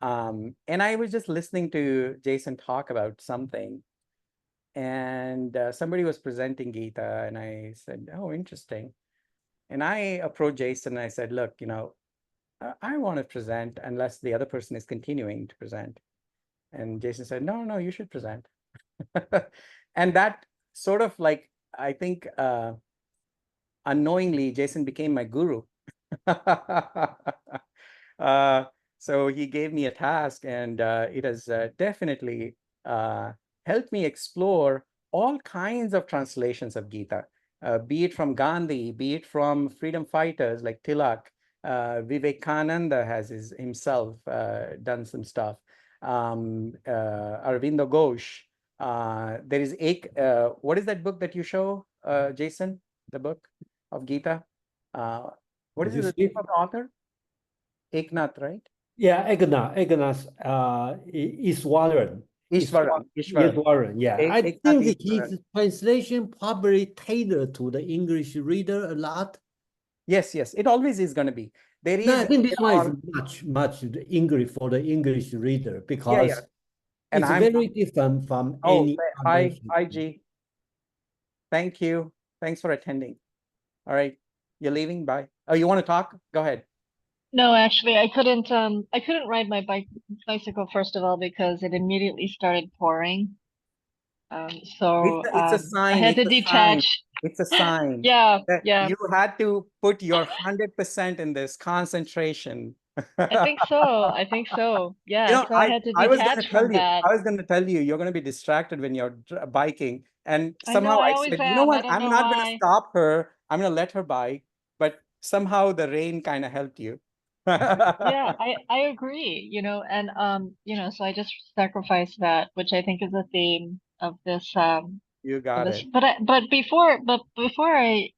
And I was just listening to Jason talk about something, and somebody was presenting Gita, and I said, "Oh, interesting." And I approached Jason and I said, "Look, I want to present unless the other person is continuing to present." And Jason said, "No, no, you should present." And that sort of like, I think unknowingly, Jason became my guru. uh, so he gave me a task, and it has definitely uh, helped me explore all kinds of translations of Gita, be it from Gandhi, be it from freedom fighters like Tilak. Vivekananda has himself done some stuff. Arvindo Ghosh. There is what is that book that you show, Jason? The book of Gita. Uh, what Did is you the name see? of the author? Eknath, right? Yeah, Agnes, Iswaran. Ishwaran. Iswaran, yeah. I Eknath think Ishwaran. his translation probably tailored to the English reader a lot. Yes, yes. It always is going to be. No, I think There this one is are, much the English for the English reader yeah, yeah. because And it's very different from oh, any convention. hi, G. Thank you. Thanks for attending. All right. You're leaving? Bye. Oh, you want to talk? Go ahead. No, actually, I couldn't ride my bicycle first of all because it immediately started pouring. So It's a I sign. had It's to a sign. detach. It's a sign Yeah, that yeah. you had to put your 100% in this concentration. I think so. I think so. Yeah, so I had to I was going to detach tell from you, that. I was going to tell you, you're going to be distracted when you're biking. And I know, somehow I I always said, you know am. I what? don't I'm know not going to why. stop her. I'm going to let her bike. But somehow the rain kind of helped you. Yeah, I agree, so I just sacrificed that, which I think is a theme You of got this. it. But before I,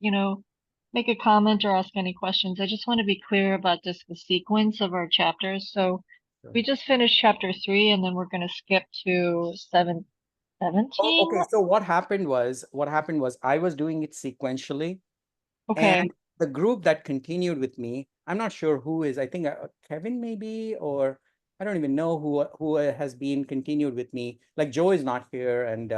make a comment or ask any questions, I just want to be clear about just the sequence of our chapters. So Sure. we just finished chapter 3 and then we're going to skip to 17. Okay. So what happened was I was doing it sequentially. Okay. And the group that continued with me, I'm not sure who is, I think Kevin maybe, or I don't even know who has been continued with me. Like Joe is not here, and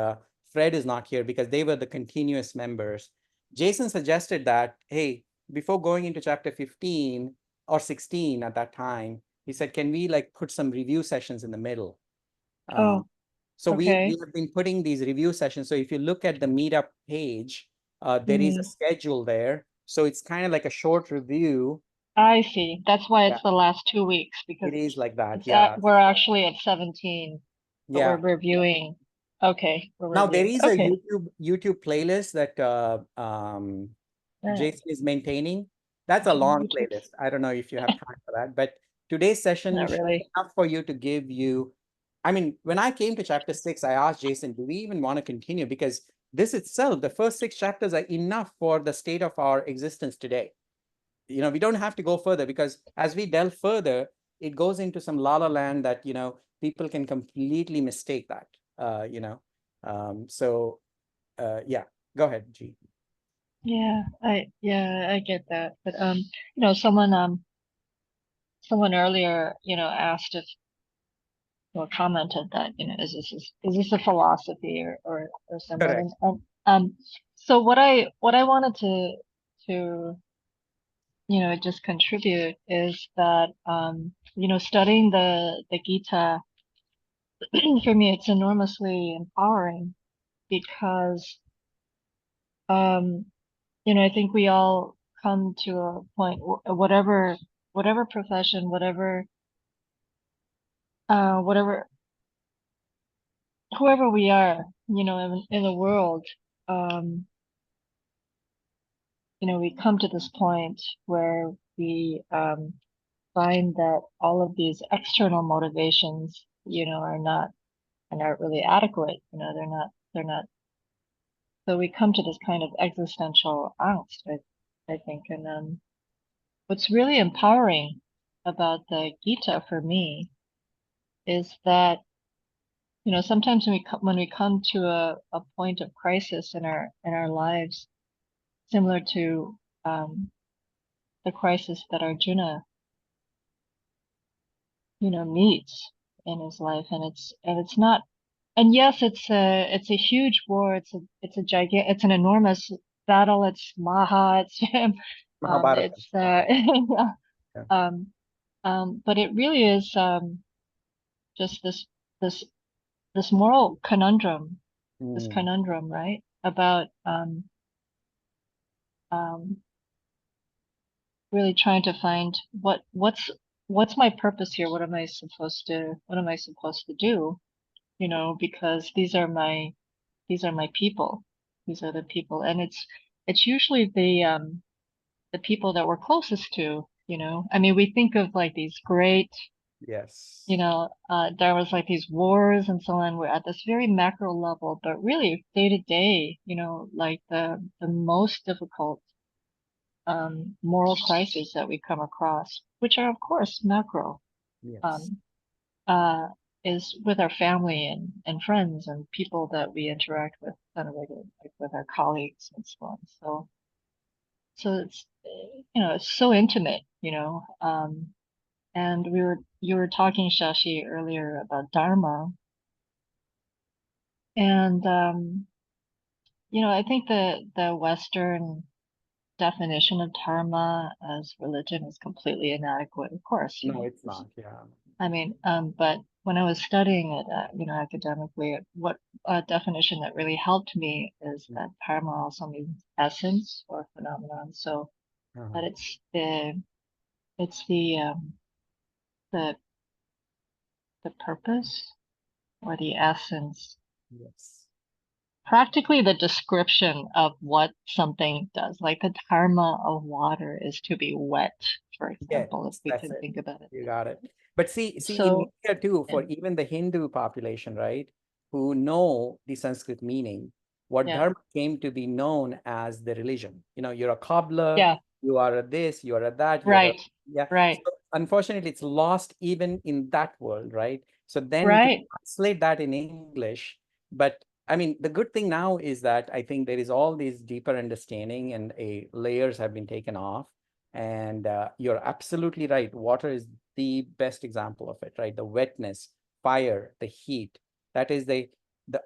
Fred is not here because they were the continuous members. Jason suggested that, hey, before going into chapter 15 or 16 at that time, he said, can we like put some review sessions in the middle? Um, Oh, so we okay. have been putting these review sessions. So if you look at the meetup page, there is a Hmm. schedule there. So it's kind of like a short review. I see. That's why Yeah, it's the last 2 weeks it because is like that. it's Yeah, we're actually at 17, but we're yeah. reviewing. Okay, we're Now there reviewing. is a Okay. YouTube playlist that All right. Jason is maintaining. That's a long YouTube. playlist. I don't know if you have time for that, but today's session Not should be really. enough for you to give you. I mean, when I came to chapter 6, I asked Jason, do we even want to continue? Because this itself, the first 6 chapters are enough for the state of our existence today. We don't have to go further because as we delve further, it goes into some la la land that, people can completely mistake that, so yeah, go ahead, G. Yeah, I get that. But someone earlier, asked if or commented that, is this a philosophy or somewhat? Correct. And so what I wanted to just contribute is that studying the Gita for me it's enormously empowering because I think we all come to a point, whatever profession, whatever, whoever we are, in the world, um, we come to this point where we find that all of these external motivations, are not really adequate. They're not. So we come to this kind of existential angst, I think. And what's really empowering about the Gita for me is that, sometimes when we come to a point of crisis in our lives, similar to the crisis that Arjuna, meets in his life, and it's not, and yes, it's a huge war. It's an enormous battle. It's Maha. It's Mahabharata. it's yeah. Yeah. But it really is just this this moral conundrum, this conundrum, right? About really trying to find what's my purpose here? What am I supposed to do? Because these are my people. These are the people, and it's usually the people that we're closest to. I mean, we think of like these great, Yes. there was like these wars and so on. We're at this very macro level, but really day to day, like the most difficult moral crises that we come across, which are of course macro, Yes. is with our family and friends and people that we interact with on a regular, like with our colleagues and so on. So it's it's so intimate, and you were talking, Shashi, earlier about Dharma, and I think the Western definition of dharma as religion is completely inadequate, of course. No, it's not. Yeah. I mean, but when I was studying it, academically, what definition that really helped me is that dharma also means essence or phenomenon. So that it's the purpose or the essence. Yes. Practically the description of what something does, like the dharma of water is to be wet, for example, if we that's can it. think about it. You got it. But see, in So, India too, for yeah. even the Hindu population, right, who know the Sanskrit meaning, what Yeah. dharma came to be known as the religion. You're a cobbler, Yeah. you are a this, you are a that, you're Right. yeah. Right. So unfortunately, it's lost even in that world, right? So then to Right. translate that in English, but I mean, the good thing now is that I think there is all these deeper understanding and layers have been taken off. And you're absolutely right. Water is the best example of it, right? The wetness, fire, the heat, that is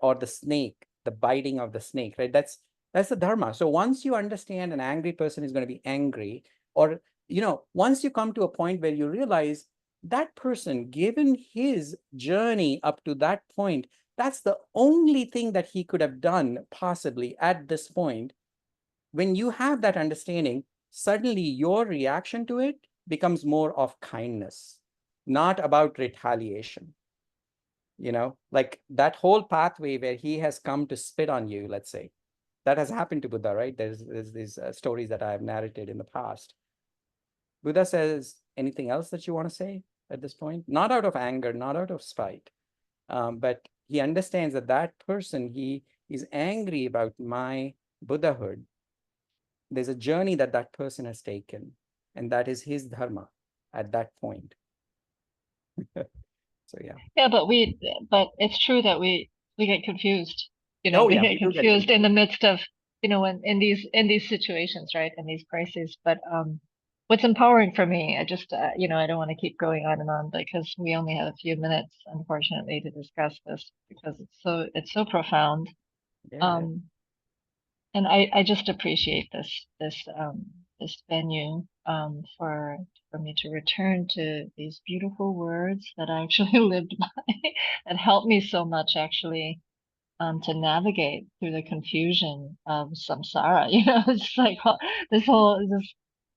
or the snake, the biting of the snake, right? That's the dharma. So once you understand an angry person is going to be angry, or once you come to a point where you realize that person, given his journey up to that point, that's the only thing that he could have done possibly at this point. When you have that understanding, suddenly your reaction to it becomes more of kindness, not about retaliation. Like that whole pathway where he has come to spit on you, let's say, that has happened to Buddha, right? There's these stories that I have narrated in the past. Buddha says, anything else that you want to say at this point? Not out of anger, not out of spite, but he understands that that person, he is angry about my Buddhahood. There's a journey that that person has taken, and that is his dharma at that point. So yeah. Yeah, but it's true that we get confused. We get We do get confused in the midst of, when in these situations, right? In these crises. But what's empowering for me, I just I don't want to keep going on and on because we only have a few minutes, unfortunately, to discuss this because it's so profound. Yeah. And I just appreciate this venue for me to return to these beautiful words that I actually lived by that helped me so much actually to navigate through the confusion of samsara. It's like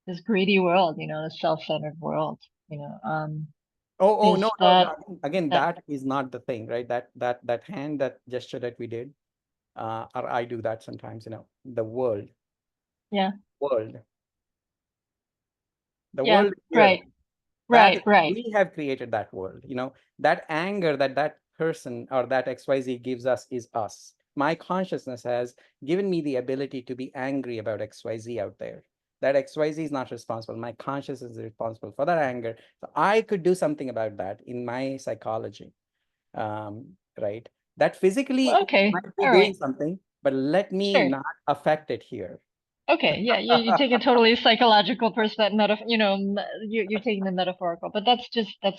this greedy world, the self-centered world. Oh Is no, that again, that that is not the thing, right? That hand, that gesture that we did, or I do that sometimes, the world. yeah. world. The Yeah, world here. right, That right, right. we have created that world. You know, that anger that that person or that XYZ gives us is us. My consciousness has given me the ability to be angry about XYZ out there. That XYZ is not responsible. My consciousness is responsible for that anger. So I could do something about that in my psychology. Right? That physically Okay, might be all doing right, something, but let me sure. not affect it here. Okay, yeah, you take a totally psychological perspective, you're taking the metaphorical, but that's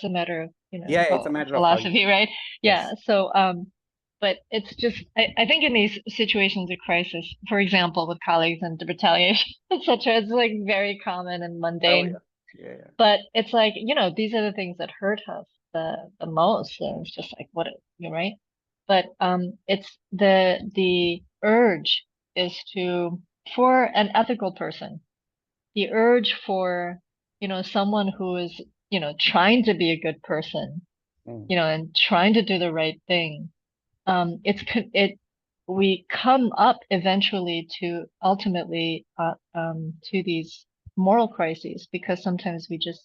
a matter of, Yeah, it's a matter of how you. philosophy, right? Yeah, Yes. so, but it's just, I think in these situations of crisis, for example, with colleagues and the retaliation, etc., it's like very common and Oh mundane, yeah. Yeah. but it's like, these are the things that hurt us the most, and it's just like, you're right? But, it's the urge is to, for an ethical person, the urge for, someone who is, trying to be a good person, Mm. and trying to do the right thing. We come up eventually to ultimately, to these moral crises, because sometimes it's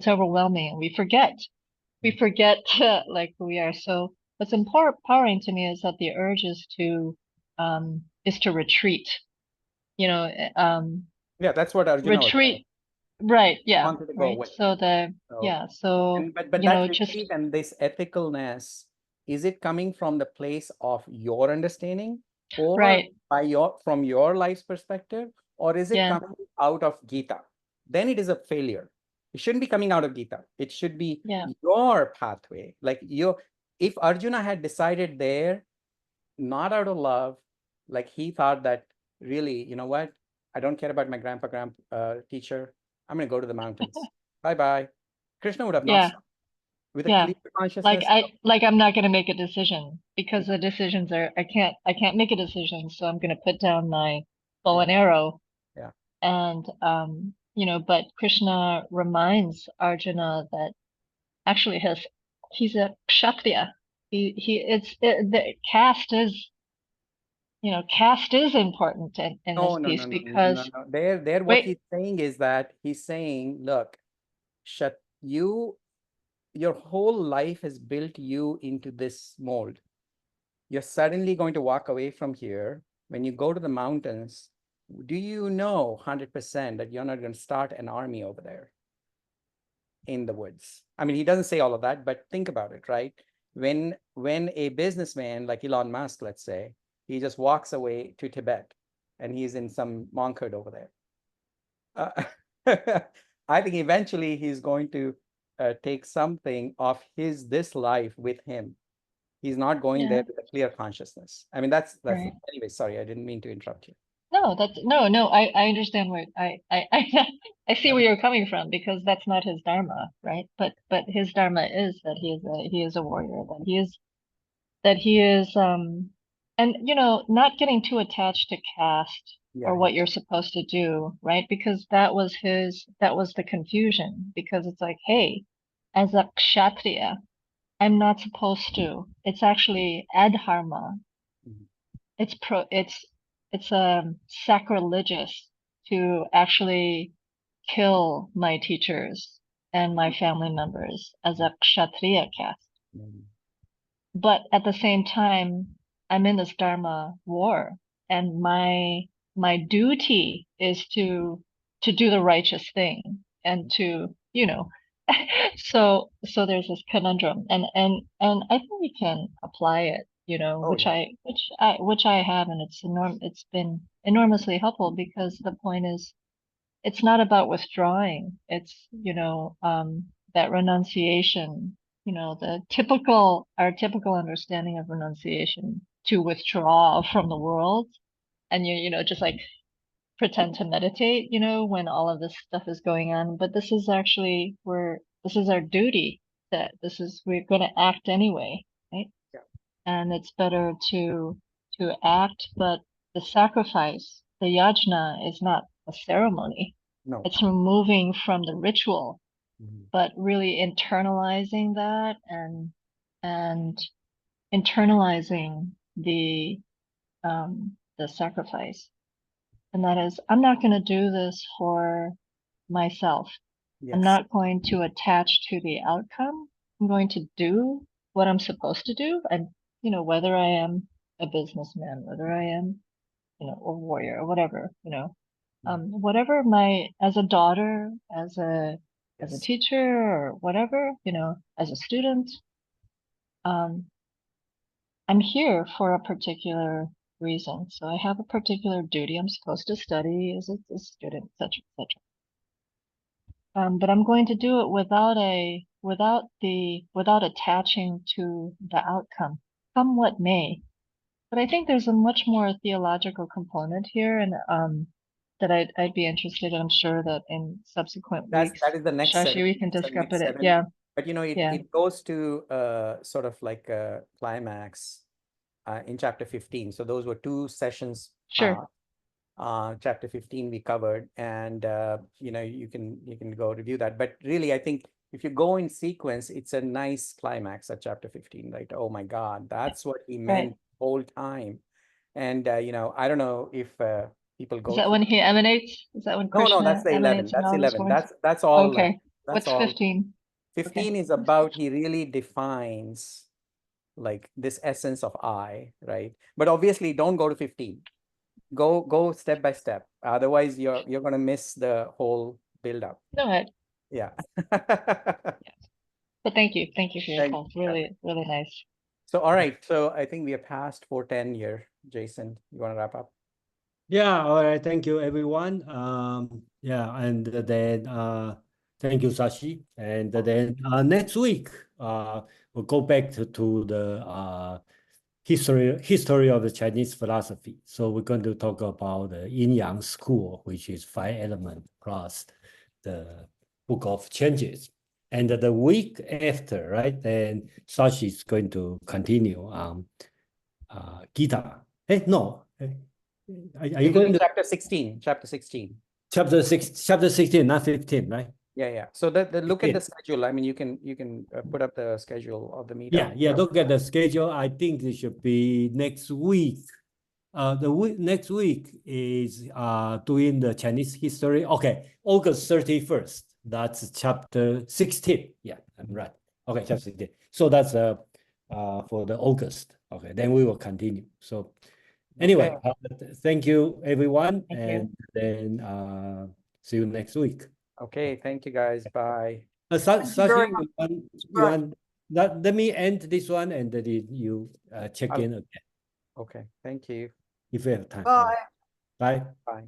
overwhelming, and we forget like who we are. So what's empowering to me is that the urge is to retreat, you know, Yeah, that's what Arjuna was saying. retreat. Right. He Yeah. wanted to go Right. away. So So, so, but that just retreat and this ethicalness, is it coming from the place of your understanding or right. from your life's perspective, or is it Yeah. coming out of Gita? Then it is a failure. It shouldn't be coming out of Gita. It should be Yeah. your pathway. Like if Arjuna had decided there, not out of love, like he thought that really, you know what? I don't care about my grandpa teacher. I'm going to go to the mountains. Bye bye. Krishna would have not Yeah. stopped. With a Yeah. clear consciousness. I'm not going to make a decision, because the decisions I can't make a decision. So I'm going to put down my bow and arrow. Yeah. And, but Krishna reminds Arjuna that actually he's a kshatriya. The caste is important in No, this no, piece, no, no, no, because no. There, what wait, he's saying is that he's saying, look, your whole life has built you into this mold. You're suddenly going to walk away from here. When you go to the mountains, do you know 100% that you're not going to start an army over there in the woods? I mean, he doesn't say all of that, but think about it, right? When a businessman like Elon Musk, let's say, he just walks away to Tibet and he's in some monkhood over there. I think eventually he's going to take something of this life with him. He's not going yeah, there with a clear consciousness. I mean, that's right. anyway. Sorry, I didn't mean to interrupt you. No, no. I understand where I see where you're coming from, because that's not his dharma, right? But his dharma is that he is a warrior, that he is and not getting too attached to caste Yeah, or what you're supposed to do, right? Because that was the confusion, because it's like, hey, as a kshatriya, I'm not supposed to. It's actually adharma. Mhm. It's sacrilegious to actually kill my teachers and my family members as a kshatriya caste. Mhm. But at the same time, I'm in this dharma war, and my duty is to do the righteous thing, and to so there's this conundrum, and I think we can apply it, Oh yeah. which I have, and it's been enormously helpful, because the point is, it's not about withdrawing. It's, that renunciation, our typical understanding of renunciation, to withdraw from the world, and just like pretend to meditate, when all of this stuff is going on. But this is actually this is our duty, we're going to act anyway, right? Yeah. And it's better to act, but the sacrifice, the yajna, is not a ceremony. No. It's removing from the ritual, Mhm. but really internalizing that, and internalizing the sacrifice. And that is, I'm not going to do this for myself. Yes. I'm not going to attach to the outcome. I'm going to do what I'm supposed to do. And, you know, whether I am a businessman, whether I am, you know, a warrior or whatever, you know, whatever as a daughter, as a Yes. teacher or whatever, you know, as a student, I'm here for a particular reason. So I have a particular duty. I'm supposed to study as a student, etc., etc. But I'm going to do it without attaching to the outcome, come what may. But I think there's a much more theological component here, and that I'd be interested. I'm sure that in subsequent weeks, That is the next Shashi, seven. we can That's the discuss next it. seven. Yeah, But you know, yeah, it goes to sort of like a climax in chapter 15. So those were 2 sessions. sure. Chapter 15 we covered, and you know, you can go review that. But really, I think if you go in sequence, it's a nice climax at chapter 15, right? Oh my God, that's what he meant Right. the whole time. And you know, I don't know if people Is go that through. when he emanates? Is that when No, that's Krishna the 11. emanates in That's all his 11. forms? That's all. Okay. That's What's all. 15? 15 Okay. is about he really defines like this essence of I, right? But obviously, don't go to 15. Go step by step. Otherwise, you're gonna miss the whole build up. No, Yeah. but thank you for your Thank call. you. Really, really nice. So all right. So I think we are past 4:10 here. Jason, you want to wrap up? Yeah, all right. Thank you, everyone. Yeah, and then thank you, Sashi. And then next week, we'll go back to the history of the Chinese philosophy. So we're going to talk about the Yin Yang school, which is 5 elements plus the Book of Changes. And the week after, right, then Sashi is going to continue Gita. Hey, no. Are you It'll going be to chapter 16? Chapter 16. chapter 16, not 15, right? Yeah. So look at the 15. schedule. I mean, you can put up the schedule of the meetup. Yeah. Look at the schedule. I think it should be next week. Next week is doing the Chinese history. Okay, August 31st. That's chapter 16. Yeah, I'm right. Okay, chapter 16. So that's for the August. Okay, then we will continue. So anyway, thank you everyone, Thank you. and then see you next week. Okay, thank you guys. Bye. Sashi, let me end this one, and then you check I'll- in again Okay, thank you. if you have time. Bye. Bye. Bye.